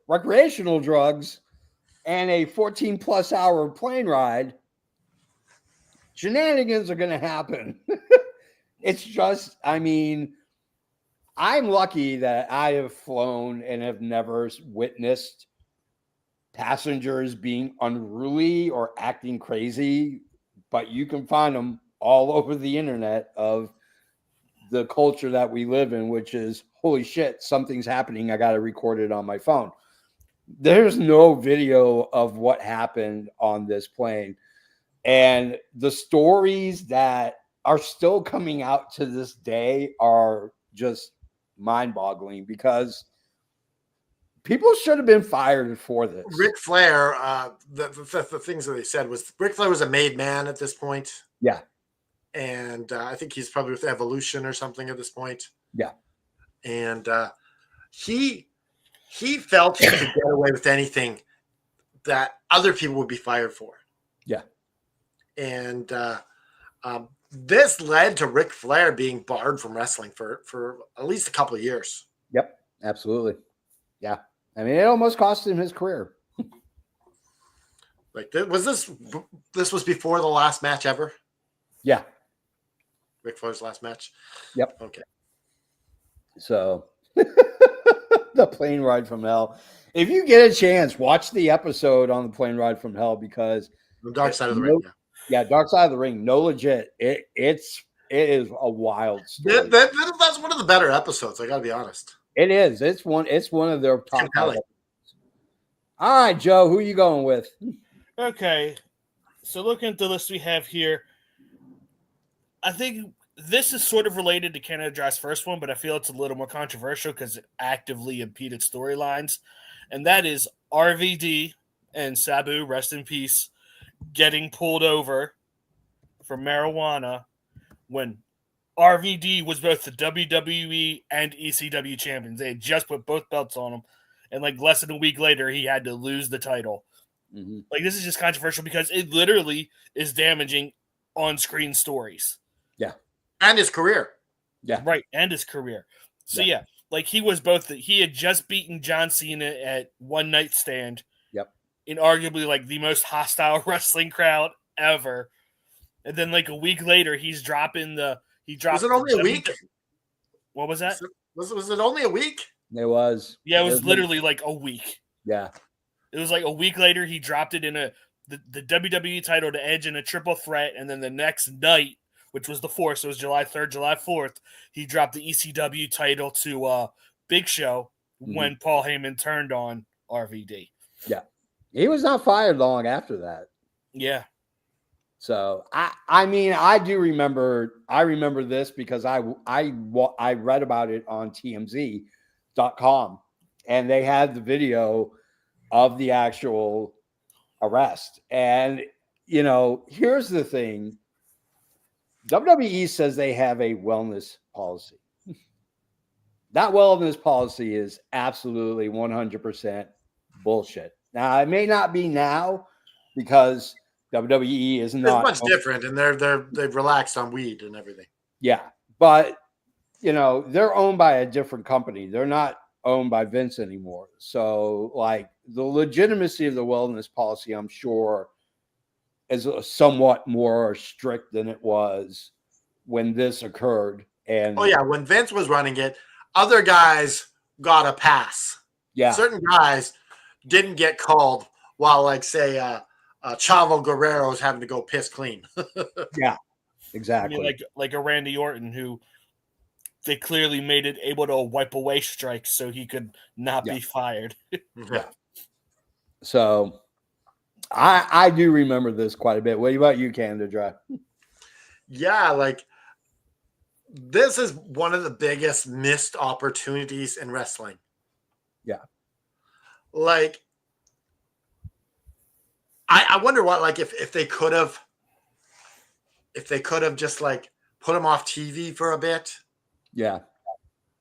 recreational drugs, and a 14+ hour plane ride, shenanigans are going to happen. It's just, I mean, I'm lucky that I have flown and have never witnessed passengers being unruly or acting crazy, but you can find them all over the internet of the culture that we live in, which is, holy shit, something's happening. I got to record it on my phone. There's no video of what happened on this plane. And the stories that are still coming out to this day are just mind-boggling because people should have been fired for this. Ric Flair, the things that they said was Ric Flair was a made man at this point. Yeah. And I think he's probably with Evolution or something at this point. Yeah. And he felt he could get away with anything that other people would be fired for. Yeah. And this led to Ric Flair being barred from wrestling for at least a couple of years. Yep, absolutely. Yeah. I mean, it almost cost him his career. Like, this was before the last match ever? Yeah. Ric Flair's last match? Yep. Okay. So, the plane ride from hell. If you get a chance, watch the episode on the plane ride from hell because The Dark Side of the Ring. Yeah, Dark Side of the Ring. No, legit. It is a wild story. That's one of the better episodes. I got to be honest. It is. It's one of their top. Compelling. All right, Joe, who are you going with? Okay. So looking at the list we have here, I think this is sort of related to Canada Dry's first one, but I feel it's a little more controversial because it actively impeded storylines. And that is RVD and Sabu, rest in peace, getting pulled over for marijuana when RVD was both the WWE and ECW champions. They had just put both belts on him. And like less than a week later, he had to lose the title. Mm-hmm. Like, this is just controversial because it literally is damaging on-screen stories. Yeah. And his career. Yeah. Right. And his career. So, yeah, like he was both, he had just beaten John Cena at One Night Stand. Yep. In arguably like the most hostile wrestling crowd ever. And then like a week later, he's dropping Was it only a week? What was that? Was it only a week? It was. Yeah, it was literally like a week. Yeah. It was like a week later, he dropped it in the WWE title to Edge in a triple threat. And then the next night, which was the 4th, so it was July 3rd, July 4th, he dropped the ECW title to Big Show when Paul Heyman turned on RVD. Yeah. He was not fired long after that. Yeah. So I mean, I remember this because I read about it on TMZ.com and they had the video of the actual arrest. And, you know, here's the thing. WWE says they have a wellness policy. That wellness policy is absolutely 100% bullshit. Now, it may not be now because WWE is not. It's much different, and they've relaxed on weed and everything. Yeah, but you know they're owned by a different company. They're not owned by Vince anymore. So, like the legitimacy of the wellness policy, I'm sure, is somewhat more strict than it was when this occurred. And when Vince was running it, other guys got a pass. Yeah, certain guys didn't get called while, like, say, Chavo Guerrero is having to go piss clean. Yeah, exactly. I mean, like a Randy Orton who they clearly made it able to wipe away strikes so he could not be fired. Yeah. So I do remember this quite a bit. What about you, Canada Dry? Yeah, like this is one of the biggest missed opportunities in wrestling. Yeah. Like, I wonder what, like, if they could have just like put him off TV for a bit. Yeah.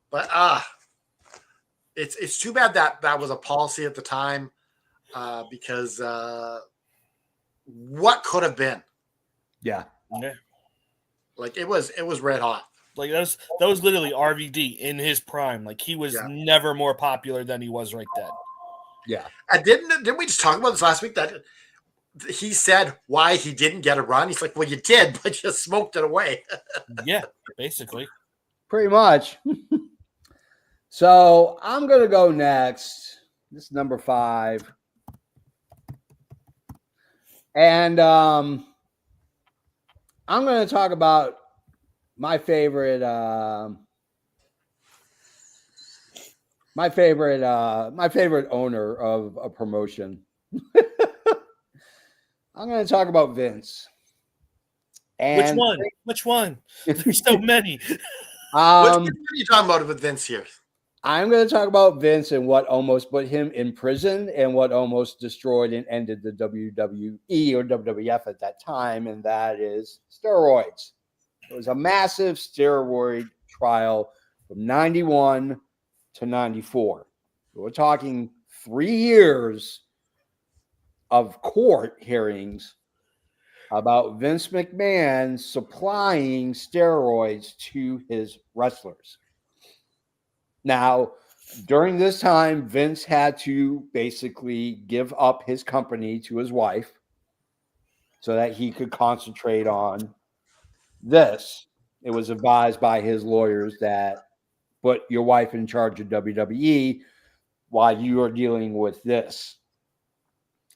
But it's too bad that was a policy at the time, because what could have been? Yeah. Like it was red hot. Like that was literally RVD in his prime. Like he was never more popular than he was right then. Yeah. And didn't we just talk about this last week that he said why he didn't get a run. He's like, well, you did, but you smoked it away. Yeah, basically. Pretty much. So I'm going to go next. This is number 5. And I'm going to talk about my favorite owner of a promotion. I'm going to talk about Vince. And Which one? There's so many. Which one are you talking about with Vince here? I'm going to talk about Vince and what almost put him in prison and what almost destroyed and ended the WWE or WWF at that time, and that is steroids. It was a massive steroid trial from 91 to 94. We're talking 3 years of court hearings about Vince McMahon supplying steroids to his wrestlers. Now, during this time, Vince had to basically give up his company to his wife so that he could concentrate on this. It was advised by his lawyers that put your wife in charge of WWE while you are dealing with this.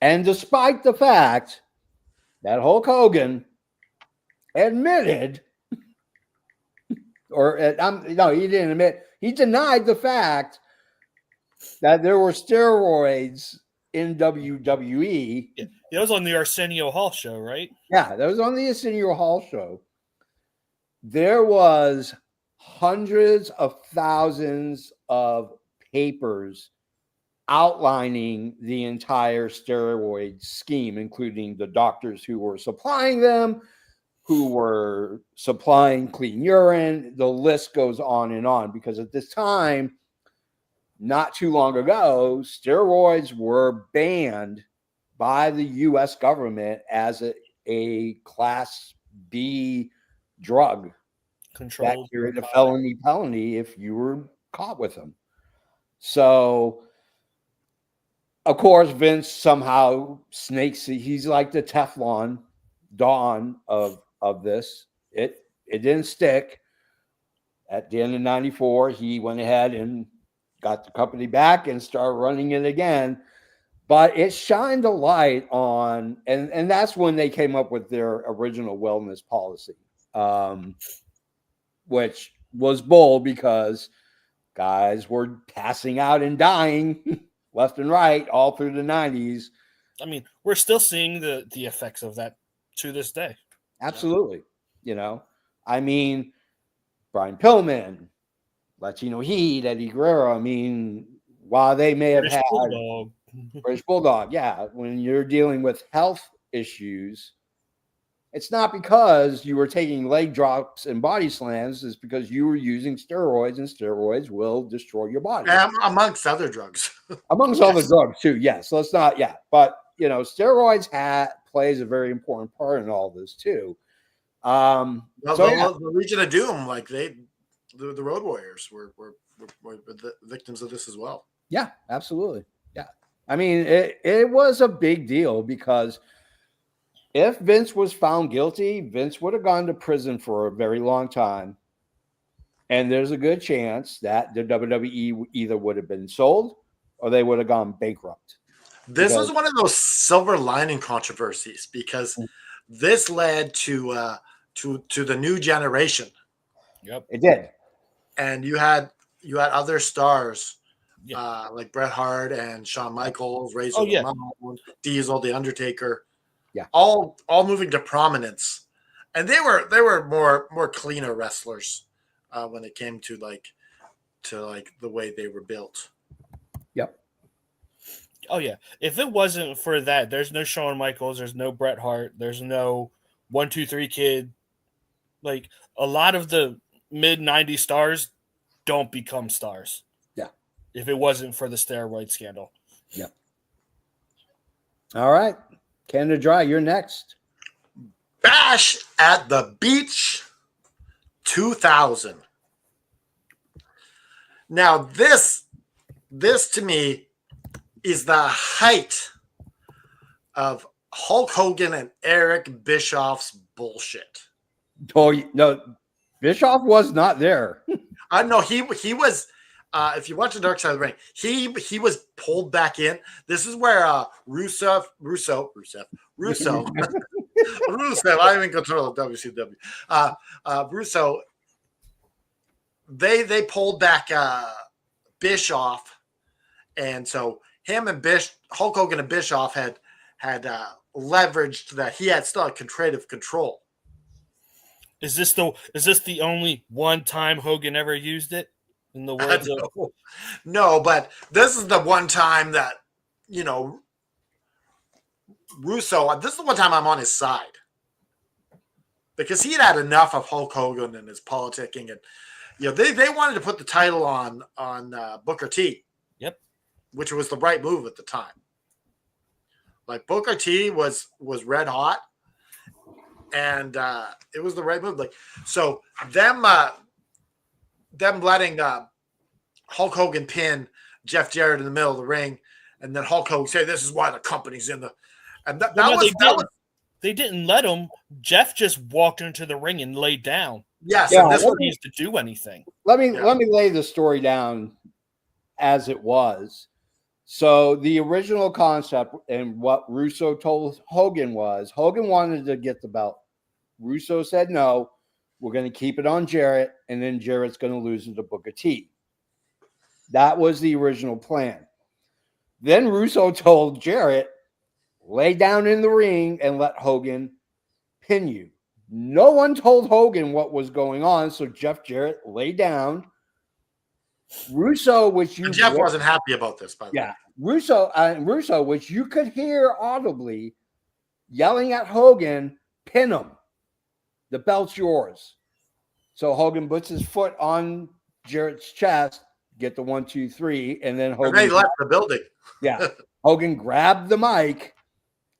And despite the fact that Hulk Hogan admitted, no, he didn't admit, he denied the fact that there were steroids in WWE. Yeah, that was on the Arsenio Hall show, right? Yeah, that was on the Arsenio Hall show. There was hundreds of thousands of papers outlining the entire steroid scheme, including the doctors who were supplying them, who were supplying clean urine. The list goes on, because at this time, not too long ago, steroids were banned by the U.S. government as a Class B drug. Controlled. That carried a felony penalty if you were caught with them. So, of course, Vince somehow snakes. He's like the Teflon Don of this. It didn't stick. At the end of 94, he went ahead and got the company back and started running it again. But it shined a light on, and that's when they came up with their original wellness policy, which was bold because guys were passing out and dying left and right all through the 90s. I mean, we're still seeing the effects of that to this day. Absolutely. You know, I mean, Brian Pillman, Latino Heat, Eddie Guerrero. I mean, while they may have had British Bulldog, yeah, when you're dealing with health issues, it's not because you were taking leg drops and body slams. It's because you were using steroids, and steroids will destroy your body. Amongst other drugs. Amongst other drugs, too, yes. Let's not, yeah. But, you know, steroids plays a very important part in all this, too. The Legion of Doom, like the Road Warriors were the victims of this as well. Yeah, absolutely. Yeah. I mean, it was a big deal because if Vince was found guilty, Vince would have gone to prison for a very long time. And there's a good chance that the WWE either would have been sold or they would have gone bankrupt. This was one of those silver lining controversies because this led to the new generation. Yep, it did. And you had other stars like Bret Hart and Shawn Michaels, Razor Ramon, Diesel, The Undertaker. Yeah, all moving to prominence, and they were more cleaner wrestlers when it came to the way they were built. Yep. Oh yeah. If it wasn't for that, there's no Shawn Michaels, there's no Bret Hart, there's no 1-2-3 Kid. Like a lot of the mid '90s stars don't become stars. Yeah. If it wasn't for the steroid scandal. Yep. All right. Canada Dry, you're next. Bash at the Beach 2000. Now, this to me is the height of Hulk Hogan and Eric Bischoff's bullshit. Oh no, Bischoff was not there. I know he was. If you watch the Dark Side of the Ring, he was pulled back in. This is where Rusev. I'm in control of WCW. Russo. They pulled back Bischoff, and so him and Hulk Hogan and Bischoff had leveraged that he had still a creative control. Is this the only one time Hogan ever used it? In the words of no, but this is the one time that Russo. This is the one time I'm on his side because he had enough of Hulk Hogan and his politicking, and they wanted to put the title on Booker T. Yep, which was the right move at the time. Like Booker T was red hot, and it was the right move. Like so, them letting Hulk Hogan pin Jeff Jarrett in the middle of the ring, and then Hulk Hogan say, "This is why the company's in the." And they didn't let him. Jeff just walked into the ring and laid down. Yes, and this one used to do anything. Let me lay the story down as it was. So the original concept and what Russo told Hogan was Hogan wanted to get the belt. Russo said no. We're going to keep it on Jarrett, and then Jarrett's going to lose it to Booker T. That was the original plan. Then Russo told Jarrett, lay down in the ring and let Hogan pin you. No one told Hogan what was going on, so Jeff Jarrett lay down. Russo, Jeff wasn't happy about this, by the way. Russo, which you could hear audibly yelling at Hogan, pin him. The belt's yours. So Hogan puts his foot on Jarrett's chest, get the 1, 2, 3, and then Hogan left the building. Yeah. Hogan grabbed the mic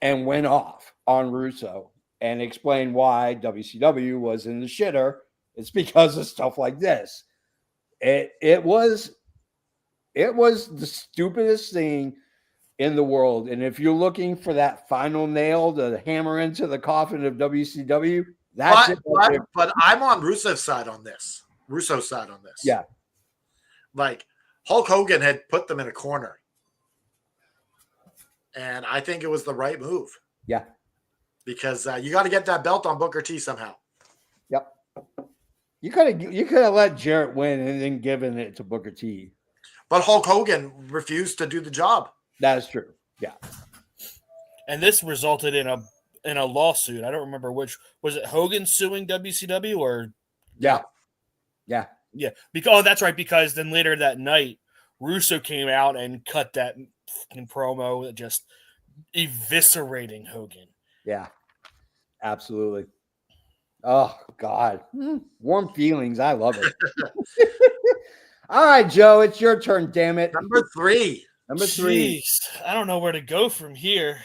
and went off on Russo and explained why WCW was in the shitter. It's because of stuff like this. It was the stupidest thing in the world. And if you're looking for that final nail to hammer into the coffin of WCW, that's it. But I'm on Russo's side on this. Yeah. Like Hulk Hogan had put them in a corner. And I think it was the right move. Yeah. Because you got to get that belt on Booker T somehow. Yep. You could have let Jarrett win and then given it to Booker T. But Hulk Hogan refused to do the job. That is true. Yeah. And this resulted in a lawsuit. I don't remember which was it. Hogan suing WCW or yeah. Because that's right. Because then later that night, Russo came out and cut that promo, just eviscerating Hogan. Yeah, absolutely. Oh God, warm feelings. I love it. All right, Joe, it's your turn. Damn it. Number three. Jeez, I don't know where to go from here.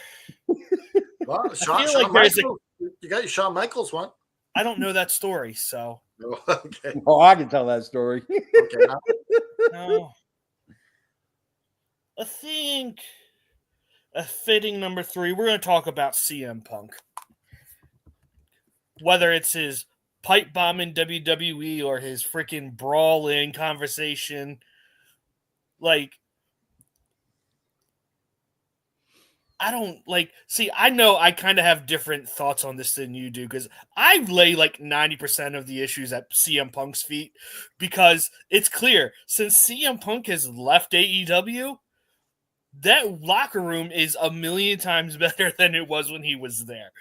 Well, you got your Shawn Michaels one. I don't know that story, so. Okay. Oh, I can tell that story. Okay. No. I think a fitting number 3, we're going to talk about CM Punk. Whether it's his pipe bomb in WWE or his freaking brawling conversation, I know I kind of have different thoughts on this than you do because I lay 90% of the issues at CM Punk's feet because it's clear since CM Punk has left AEW, that locker room is a million times better than it was when he was there.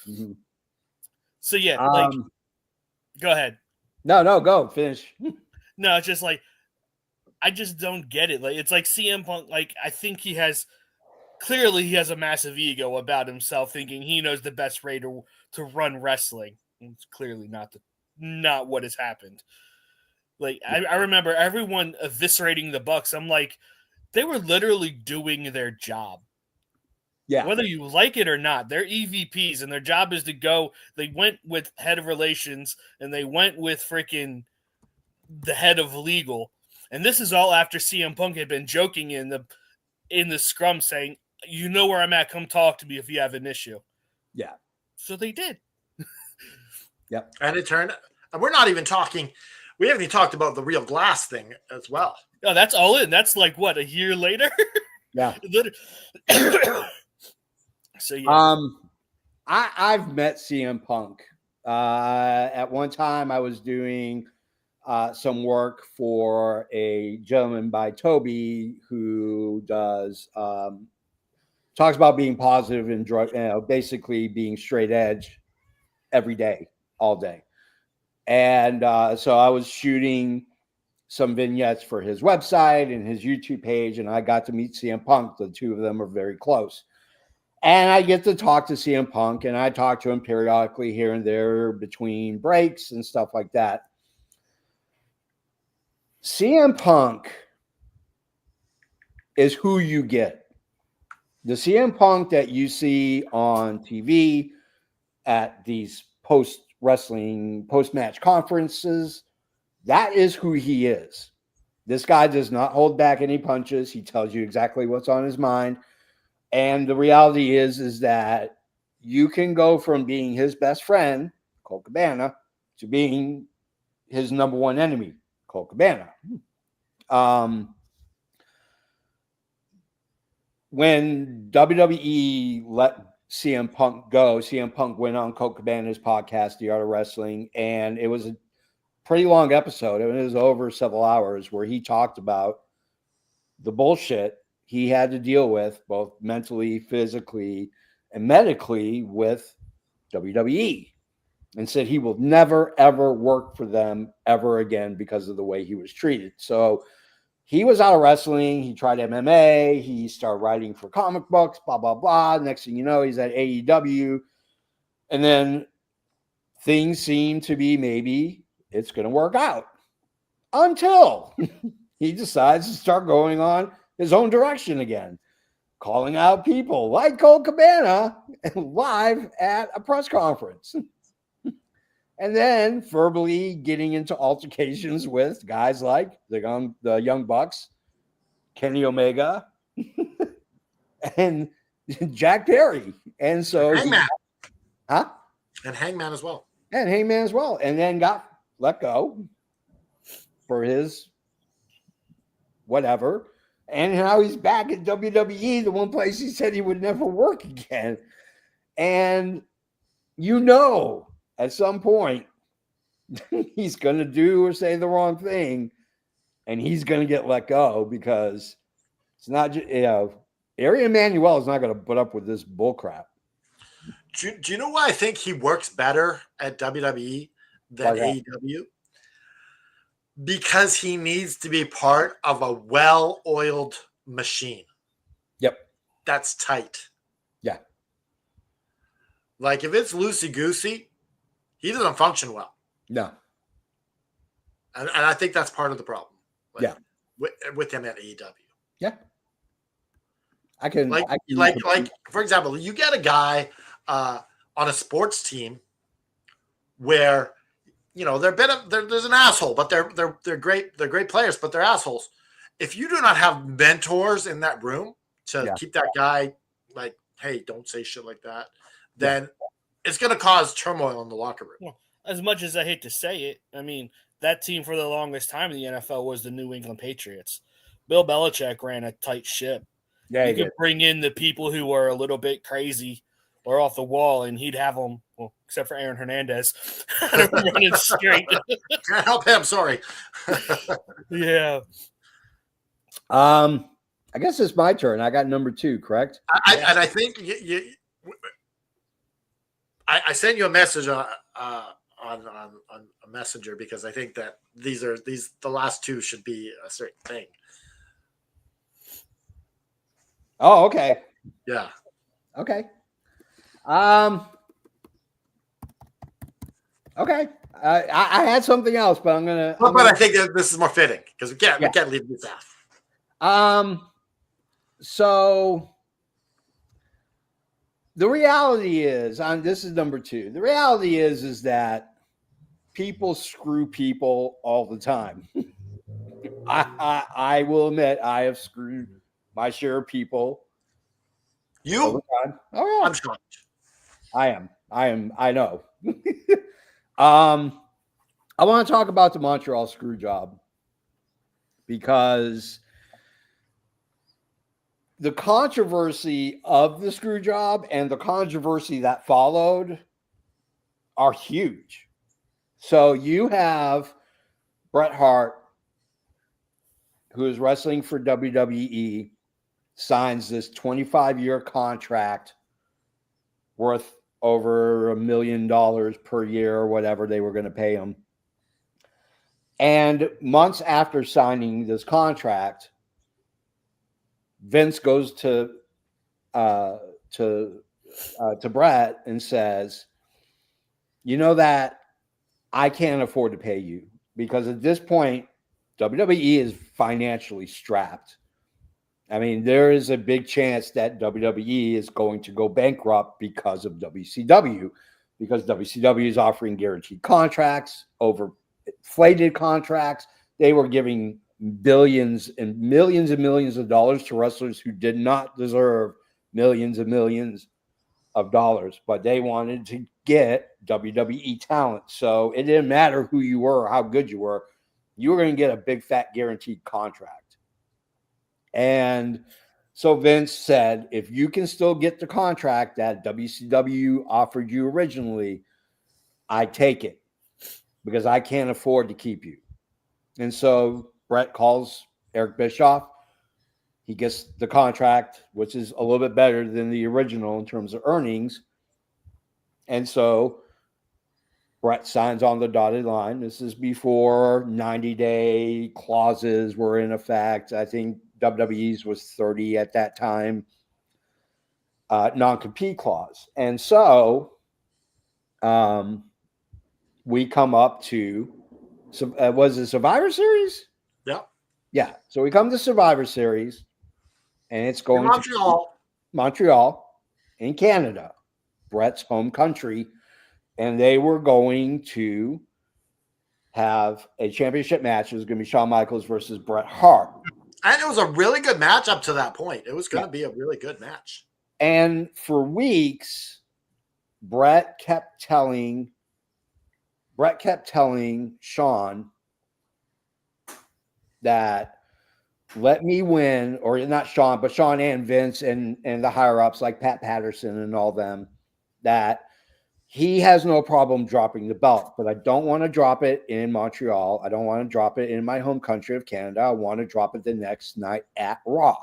Mm-hmm. So yeah, go ahead. No, go finish. No, it's just I just don't get it. It's like CM Punk. I think he has a massive ego about himself, thinking he knows the best way to run wrestling. It's clearly not what has happened. I remember everyone eviscerating the Bucks. I'm like, they were literally doing their job. Yeah. Whether you like it or not, they're EVPs and their job is to go. They went with head of relations and they went with freaking the head of legal. And this is all after CM Punk had been joking in the scrum saying, you know where I'm at. Come talk to me if you have an issue. Yeah. So they did. Yep. And it turned, and we're not even talking, we haven't even talked about the real glass thing as well. Oh, that's all in. That's like what, a year later? Yeah. So yeah. I've met CM Punk. At one time, I was doing some work for a gentleman by Toby who does talks about being positive and basically being straight edge every day, all day. And so I was shooting some vignettes for his website and his YouTube page, and I got to meet CM Punk. The two of them are very close. And I get to talk to CM Punk, and I talk to him periodically here and there between breaks and stuff like that. CM Punk is who you get. The CM Punk that you see on TV at these post-wrestling, post-match conferences, that is who he is. This guy does not hold back any punches. He tells you exactly what's on his mind. And the reality is that you can go from being his best friend, Colt Cabana, to being his number one enemy, Colt Cabana. When WWE let CM Punk go, CM Punk went on Colt Cabana's podcast, The Art of Wrestling, and it was a pretty long episode. It was over several hours where he talked about the bullshit he had to deal with, both mentally, physically, and medically, with WWE, and said he will never, ever work for them ever again because of the way he was treated. So he was out of wrestling. He tried MMA. He started writing for comic books, blah, blah, blah. Next thing you know, he's at AEW. And then things seem to be maybe it's going to work out until he decides to start going on his own direction again, calling out people like Colt Cabana live at a press conference. And then verbally getting into altercations with guys like the Young Bucks, Kenny Omega, and Jack Perry. And so Hangman. And Hangman as well. And Hangman as well. And then got let go for his whatever. And now he's back at WWE, the one place he said he would never work again. And at some point, he's going to do or say the wrong thing, and he's going to get let go because it's not just, Ari Emanuel is not going to put up with this bullcrap. Do you know why I think he works better at WWE than AEW? Because he needs to be part of a well-oiled machine. Yep. That's tight. Yeah. Like if it's loosey-goosey, he doesn't function well. No. And I think that's part of the problem. With him at AEW. Yeah. I can for example, you get a guy on a sports team where there's an asshole, but they're great players, but they're assholes. If you do not have mentors in that room to keep that guy like, hey, don't say shit like that, then it's going to cause turmoil in the locker room. Well, as much as I hate to say it, I mean, that team for the longest time in the NFL was the New England Patriots. Bill Belichick ran a tight ship. Yeah, he could bring in the people who were a little bit crazy or off the wall, and he'd have them, well, except for Aaron Hernandez, running straight. Can't help him, sorry. Yeah. I guess it's my turn. I got number 2, correct? And I think I sent you a message on a messenger because I think that the last 2 should be a certain thing. Oh, okay. Yeah. Okay. Okay. I had something else, but I'm gonna. But I think that this is more fitting because we can't leave this out. So the reality is, this is number 2. The reality is that people screw people all the time. I will admit I have screwed my share of people You? Overtime. Oh yeah. I'm shocked. I am. I know. I want to talk about the Montreal screw job because the controversy of the screw job and the controversy that followed are huge. So you have Bret Hart, who is wrestling for WWE, signs this 25-year contract worth over $1 million per year or whatever they were going to pay him. And months after signing this contract, Vince goes to Bret and says, "You know that I can't afford to pay you because at this point, WWE is financially strapped. I mean, there is a big chance that WWE is going to go bankrupt because of WCW, because WCW is offering guaranteed contracts, overinflated contracts. They were giving billions and millions of dollars to wrestlers who did not deserve millions and millions of dollars, but they wanted to get WWE talent. So it didn't matter who you were or how good you were going to get a big fat guaranteed contract. And so Vince said, if you can still get the contract that WCW offered you originally, I take it because I can't afford to keep you. And so Bret calls Eric Bischoff. He gets the contract, which is a little bit better than the original in terms of earnings. And so Bret signs on the dotted line. This is before 90-day clauses were in effect. I think WWE's was 30 at that time, non-compete clause. And so we come up to, was it Survivor Series? Yeah. Yeah. So we come to Survivor Series, and it's going to Montreal in Canada, Bret's home country. And they were going to have a championship match. It was going to be Shawn Michaels versus Bret Hart. And it was a really good match up to that point. It was going to be a really good match. And for weeks, Bret kept telling Shawn that let me win, or not Shawn, but Shawn and Vince and the higher ups like Pat Patterson and all them, that he has no problem dropping the belt, but I don't want to drop it in Montreal. I don't want to drop it in my home country of Canada. I want to drop it the next night at Raw.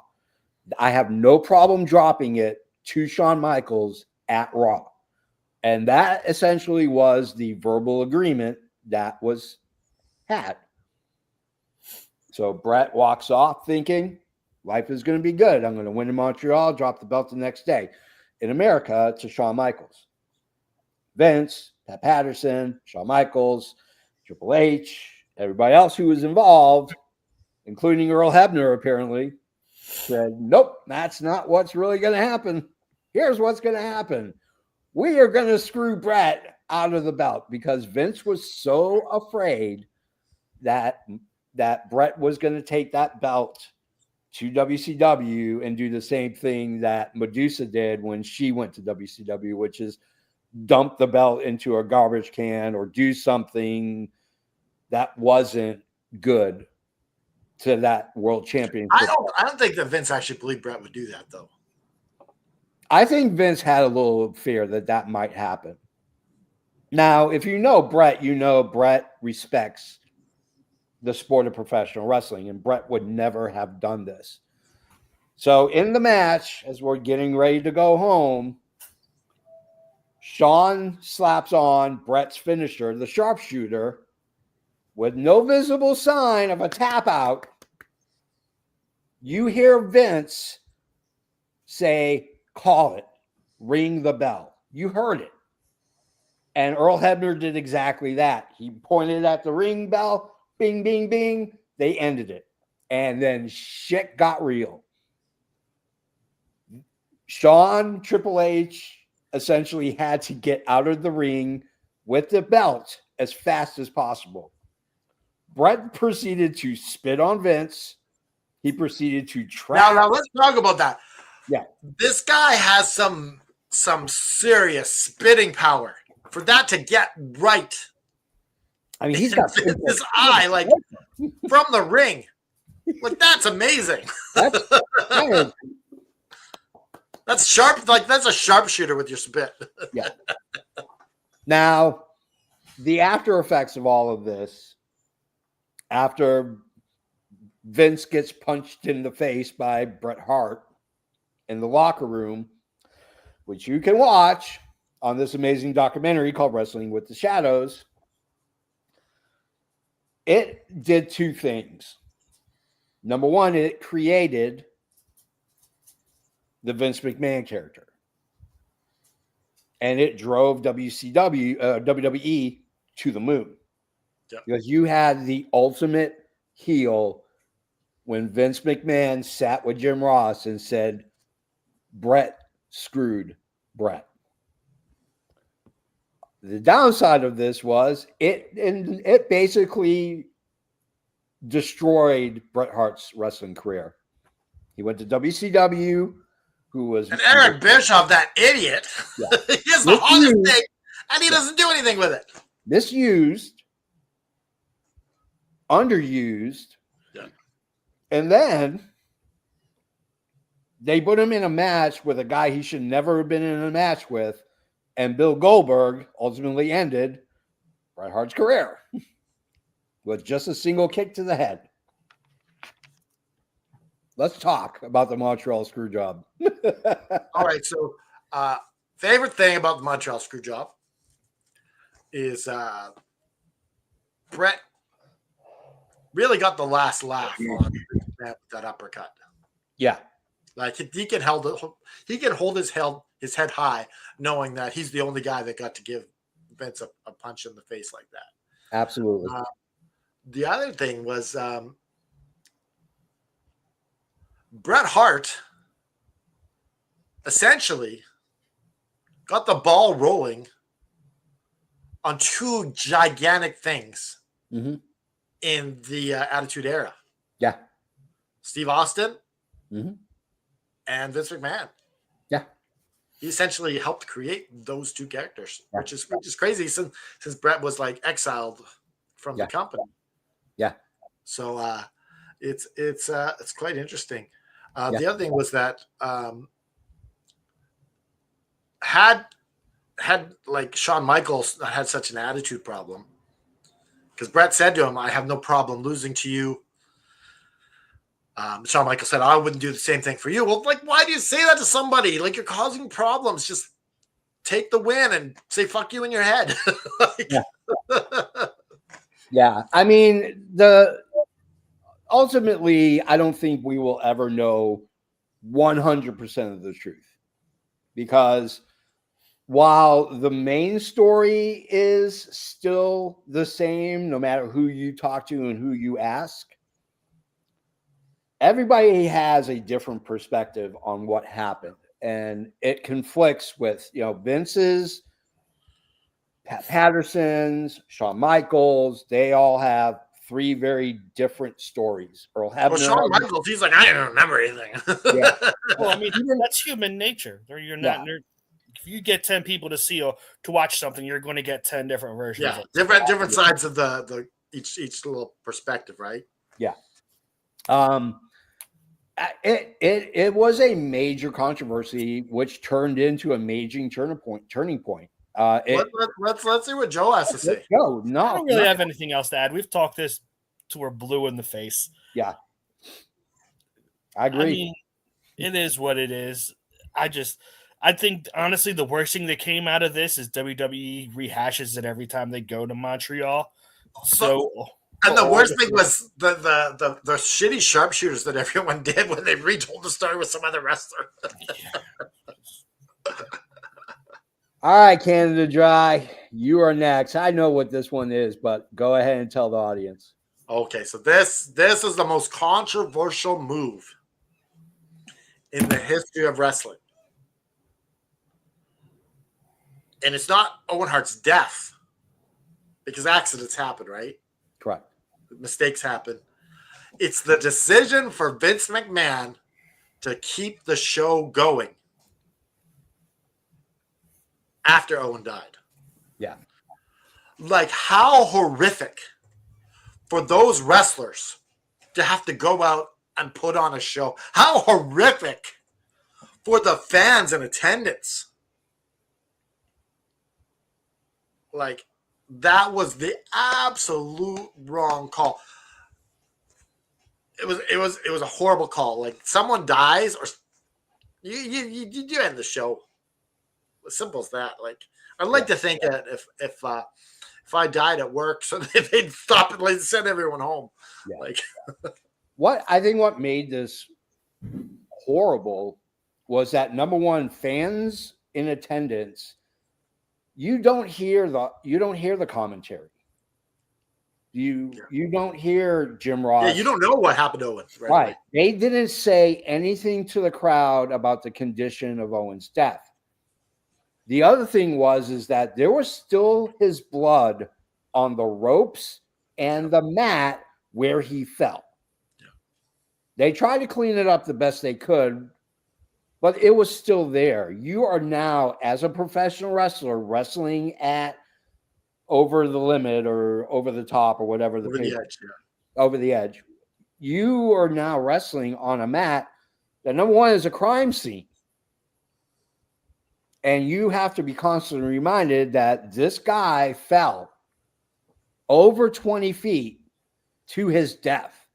I have no problem dropping it to Shawn Michaels at Raw. And that essentially was the verbal agreement that was had. So Bret walks off thinking life is going to be good. I'm going to win in Montreal, drop the belt the next day. In America, to Shawn Michaels. Vince, Pat Patterson, Shawn Michaels, Triple H, everybody else who was involved, including Earl Hebner, apparently, said, nope, that's not what's really going to happen. Here's what's going to happen. We are going to screw Bret out of the belt because Vince was so afraid that Bret was going to take that belt to WCW and do the same thing that Medusa did when she went to WCW, which is dump the belt into a garbage can or do something that wasn't good to that world championship. I don't think that Vince actually believed Bret would do that, though. I think Vince had a little fear that might happen. Now, if you know Bret respects the sport of professional wrestling, and Bret would never have done this. So in the match, as we're getting ready to go home, Shawn slaps on Bret's finisher, the sharpshooter, with no visible sign of a tap out. You hear Vince say, call it, ring the bell. You heard it. And Earl Hebner did exactly that. He pointed at the ring bell, bing, bing, bing. They ended it. And then shit got real. Shawn, Triple H, essentially had to get out of the ring with the belt as fast as possible. Bret proceeded to spit on Vince. He proceeded to trap. Now let's talk about that. Yeah. This guy has some serious spitting power for that to get right. I mean, he's got His eye, like from the ring. Like, that's amazing. That's That's sharp. Like, that's a sharpshooter with your spit. yeah. Now, the after effects of all of this, after Vince gets punched in the face by Bret Hart in the locker room, which you can watch on this amazing documentary called Wrestling with the Shadows, it did two things. Number one, it created the Vince McMahon character. And it drove WWE to the moon. Yep. Because you had the ultimate heel when Vince McMahon sat with Jim Ross and said, Bret screwed Bret. The downside of this was it basically destroyed Bret Hart's wrestling career. He went to WCW, who was And Eric Bischoff, that idiot, Yeah. he has the hottest thing, and he doesn't do anything with it. misused, underused, and then they put him in a match with a guy he should never have been in a match with, and Bill Goldberg ultimately ended Bret Hart's career with just a single kick to the head. Let's talk about the Montreal Screwjob. All right, so favorite thing about the Montreal Screwjob is Bret really got the last laugh on that uppercut. Yeah. Like, he can hold his head high, knowing that he's the only guy that got to give Vince a punch in the face like that. Absolutely. The other thing was Bret Hart essentially got the ball rolling on two gigantic things in the Attitude Era. Yeah. Steve Austin and Vince McMahon. Yeah. He essentially helped create those two characters, which is crazy since Bret was like exiled from the company. Yeah. So it's quite interesting. The other thing was that had like Shawn Michaels not had such an attitude problem, because Bret said to him, "I have no problem losing to you." Shawn Michaels said, "I wouldn't do the same thing for you." Well, like, why do you say that to somebody? Like, you're causing problems. Just take the win and say "fuck you" in your head. Yeah. I mean, ultimately, I don't think we will ever know 100% of the truth, because while the main story is still the same, no matter who you talk to and who you ask, everybody has a different perspective on what happened, and it conflicts with, Vince's, Pat Patterson's, Shawn Michaels. They all have three very different stories. Shawn Michaels, he's like, I don't remember anything. Yeah. Well, I mean, that's human nature. You're not. If you get 10 people to watch something, you're going to get 10 different versions. Yeah, different sides of the each little perspective, right? Yeah. It was a major controversy, which turned into a major turning point. Let's see what Joe has to say. No, I don't really have anything else to add. We've talked this till we're blue in the face. Yeah, I agree. I mean, it is what it is. I think, honestly, the worst thing that came out of this is WWE rehashes it every time they go to Montreal. And the worst thing was the shitty sharpshooters that everyone did when they retold the story with some other wrestler. All right, Canada Dry, you are next. I know what this one is, but go ahead and tell the audience. Okay, so this is the most controversial move in the history of wrestling. And it's not Owen Hart's death, because accidents happen, right? Correct. Mistakes happen. It's the decision for Vince McMahon to keep the show going after Owen died. Yeah. Like, how horrific for those wrestlers to have to go out and put on a show. How horrific for the fans in attendance. Like, that was the absolute wrong call. It was a horrible call. Like, someone dies, or you end the show. As simple as that. Like, I'd like to think that if I died at work, so they'd stop and like send everyone home. Yeah. Like, what made this horrible was that, number one, fans in attendance, you don't hear the commentary. You don't hear Jim Ross. yeah, you don't know what happened to Owen. Right. They didn't say anything to the crowd about the condition of Owen's death. The other thing is that there was still his blood on the ropes and the mat where he fell. Yeah. They tried to clean it up the best they could, but it was still there. You are now, as a professional wrestler, wrestling at over the limit or over the top or whatever Over the edge. Yeah. over the edge. You are now wrestling on a mat that, number one, is a crime scene. And you have to be constantly reminded that this guy fell over 20 feet to his death.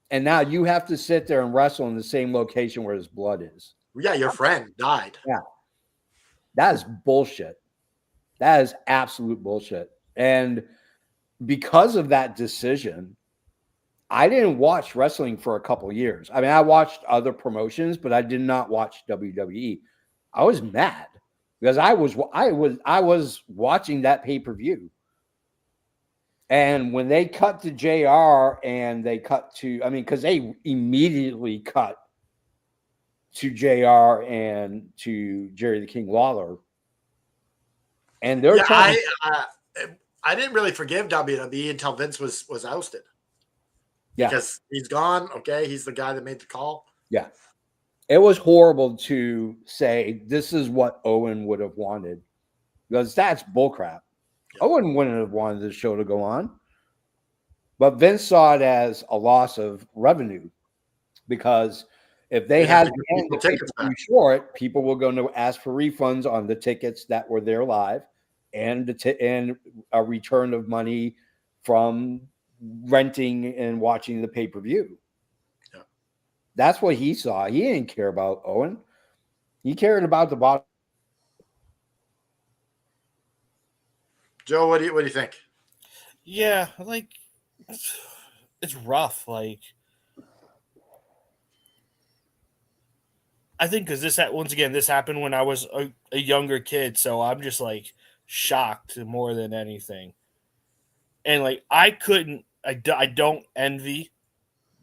And now you have to sit there and wrestle in the same location where his blood is. Yeah, your friend died. Yeah. That is bullshit. That is absolute bullshit. And because of that decision, I didn't watch wrestling for a couple of years. I mean, I watched other promotions, but I did not watch WWE. I was mad because I was watching that pay-per-view. And when they cut to JR and they cut to, I mean, because they immediately cut to JR and to Jerry the King Lawler. And they're I didn't really forgive WWE until Vince was ousted. Yeah. Because he's gone. Okay. He's the guy that made the call. Yeah. It was horrible to say this is what Owen would have wanted, because that's bullcrap. Yeah. Owen wouldn't have wanted the show to go on. But Vince saw it as a loss of revenue, because if they had the end the tickets short, people were going to ask for refunds on the tickets that were there live, and and a return of money from renting and watching the pay-per-view. Yeah. That's what he saw. He didn't care about Owen. He cared about the bottom. Joe, what do you think? Yeah, like, it's rough. Like, I think because this happened when I was a younger kid, so I'm just like shocked more than anything. And like, I don't envy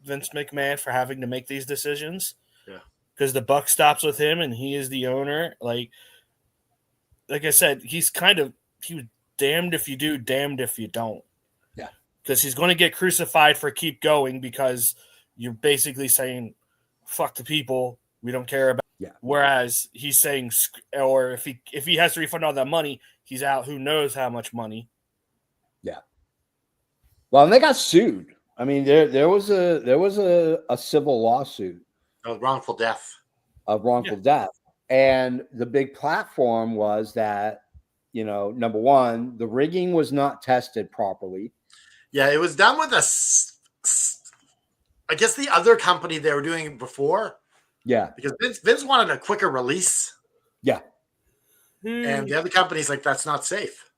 Vince McMahon for having to make these decisions. Yeah, because the buck stops with him, and he is the owner. Like I said, he was damned if you do, damned if you don't. Yeah, because he's going to get crucified for keep going, because you're basically saying, "Fuck the people, we don't care about." Yeah. Whereas he's saying, or if he has to refund all that money, he's out who knows how much money. Yeah. Well, and they got sued. I mean, there was a civil lawsuit of wrongful death. Death. And the big platform was that, number one, the rigging was not tested properly. Yeah, it was done with I guess the other company they were doing it before. Yeah. Because Vince wanted a quicker release. Yeah. And the other company's like, that's not safe.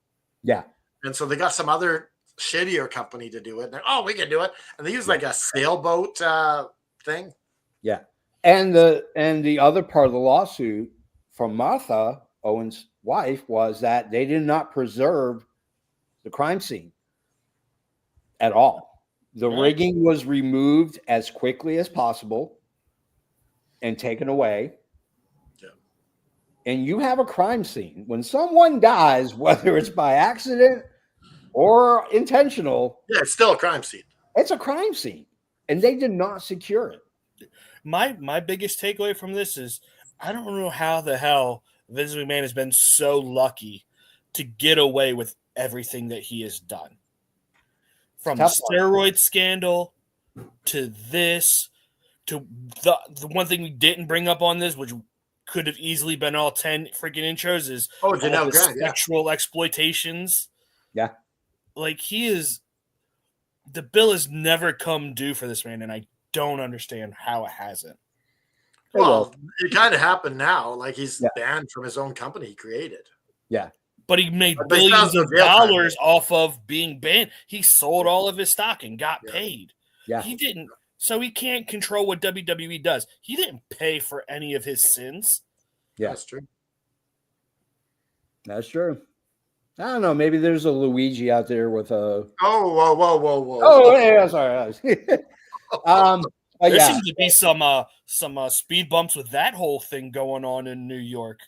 Yeah. And so they got some other shittier company to do it. And we can do it. And they use like a sailboat thing. Yeah. And the other part of the lawsuit from Martha, Owen's wife, was that they did not preserve the crime scene at all. The rigging was removed as quickly as possible and taken away. Yeah. And you have a crime scene. When someone dies, whether it's by accident or intentional, yeah, it's still a crime scene. It's a crime scene, and they did not secure it. My biggest takeaway from this is I don't know how the hell Vince McMahon has been so lucky to get away with everything that he has done. From the steroid scandal to this, to the one thing we didn't bring up on this, which could have easily been all 10 freaking intros, is Janelle Grant, sexual exploitations. Yeah. Like, the bill has never come due for this man, and I don't understand how it hasn't. Well, it kind of happened now. Like, he's banned from his own company he created. Yeah. But he made billions of dollars off of being banned. He sold all of his stock and got paid. Yeah. He didn't. So he can't control what WWE does. He didn't pay for any of his sins. Yeah. That's true. That's true. I don't know. Maybe there's a Luigi out there with a. Whoa. Oh, yeah. Sorry. There seems to be some speed bumps with that whole thing going on in New York.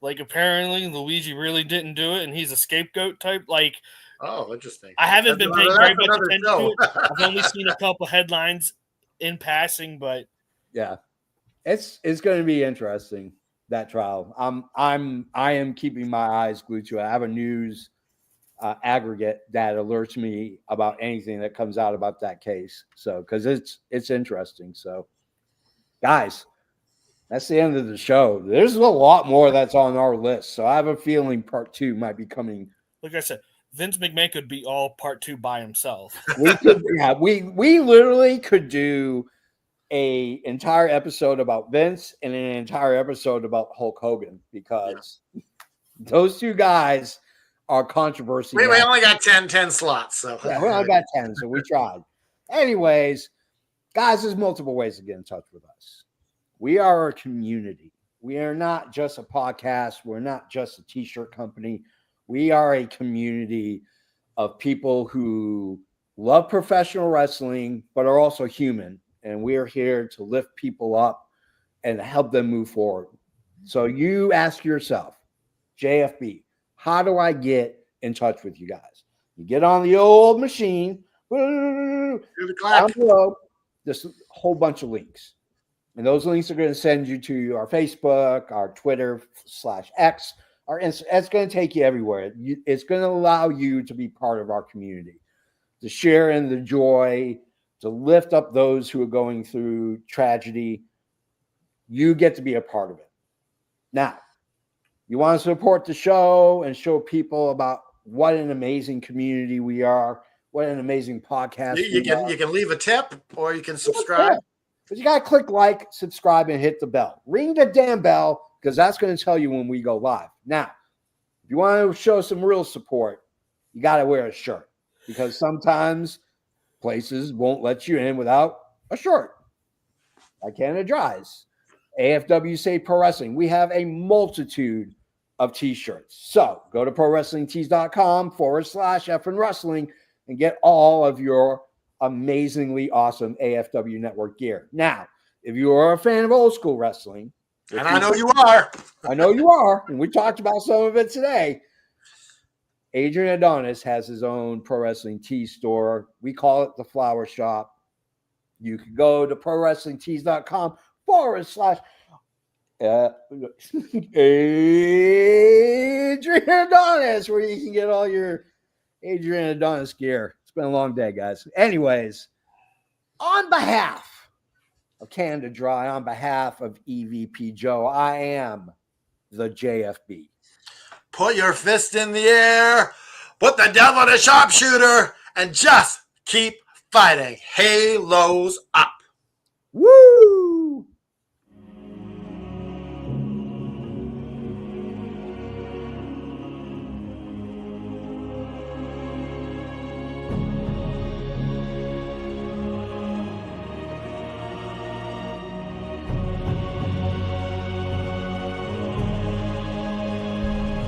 Like, apparently Luigi really didn't do it, and he's a scapegoat type. Like, oh, interesting. I haven't been paying very much attention to it. I've only seen a couple headlines in passing, but yeah, it's going to be interesting, that trial. I am keeping my eyes glued to it. I have a news aggregate that alerts me about anything that comes out about that case. So, because it's interesting. So, guys, that's the end of the show. There's a lot more that's on our list. So I have a feeling part 2 might be coming. Like I said, Vince McMahon could be all part 2 by himself. We could, we literally could do a entire episode about Vince and an entire episode about Hulk Hogan, because those two guys are controversial. We only got 10 slots. So yeah, we only got 10, so we tried. Anyways, guys, there's multiple ways to get in touch with us. We are a community. We are not just a podcast. We're not just a t-shirt company. We are a community of people who love professional wrestling, but are also human. And we are here to lift people up and help them move forward. So you ask yourself, JFB, how do I get in touch with you guys? You get on the old machine. Down below, there's a whole bunch of links. And those links are going to send you to our Facebook, our Twitter /X, our Insta. It's going to take you everywhere. It's going to allow you to be part of our community, to share in the joy, to lift up those who are going through tragedy. You get to be a part of it. Now, you want to support the show and show people about what an amazing community we are, what an amazing podcast. You can leave a tip, or you can subscribe. But you got to click like, subscribe, and hit the bell. Ring the damn bell, because that's going to tell you when we go live. Now, if you want to show some real support, you got to wear a shirt, because sometimes places won't let you in without a shirt. Like Canada Dries, AFW Say Pro Wrestling. We have a multitude of t-shirts. So go to prowrestlingtees.com/effing wrestling and get all of your amazingly awesome AFW Network gear. Now, if you are a fan of old school wrestling, and I know you are, and we talked about some of it today, Adrian Adonis has his own Pro Wrestling Tee store. We call it the Flower Shop. You can go to prowrestlingtees.com/ Adrian Adonis, where you can get all your Adrian Adonis gear. It's been a long day, guys. Anyways, on behalf of Canada Dry, on behalf of EVP Joe, I am the JFB. Put your fist in the air, put the devil in a sharpshooter, and just keep fighting. Halos up. Woo!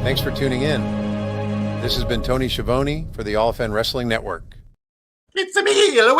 Thanks for tuning in. This has been Tony Schiavone for the All Fan Wrestling Network. It's me, Louise.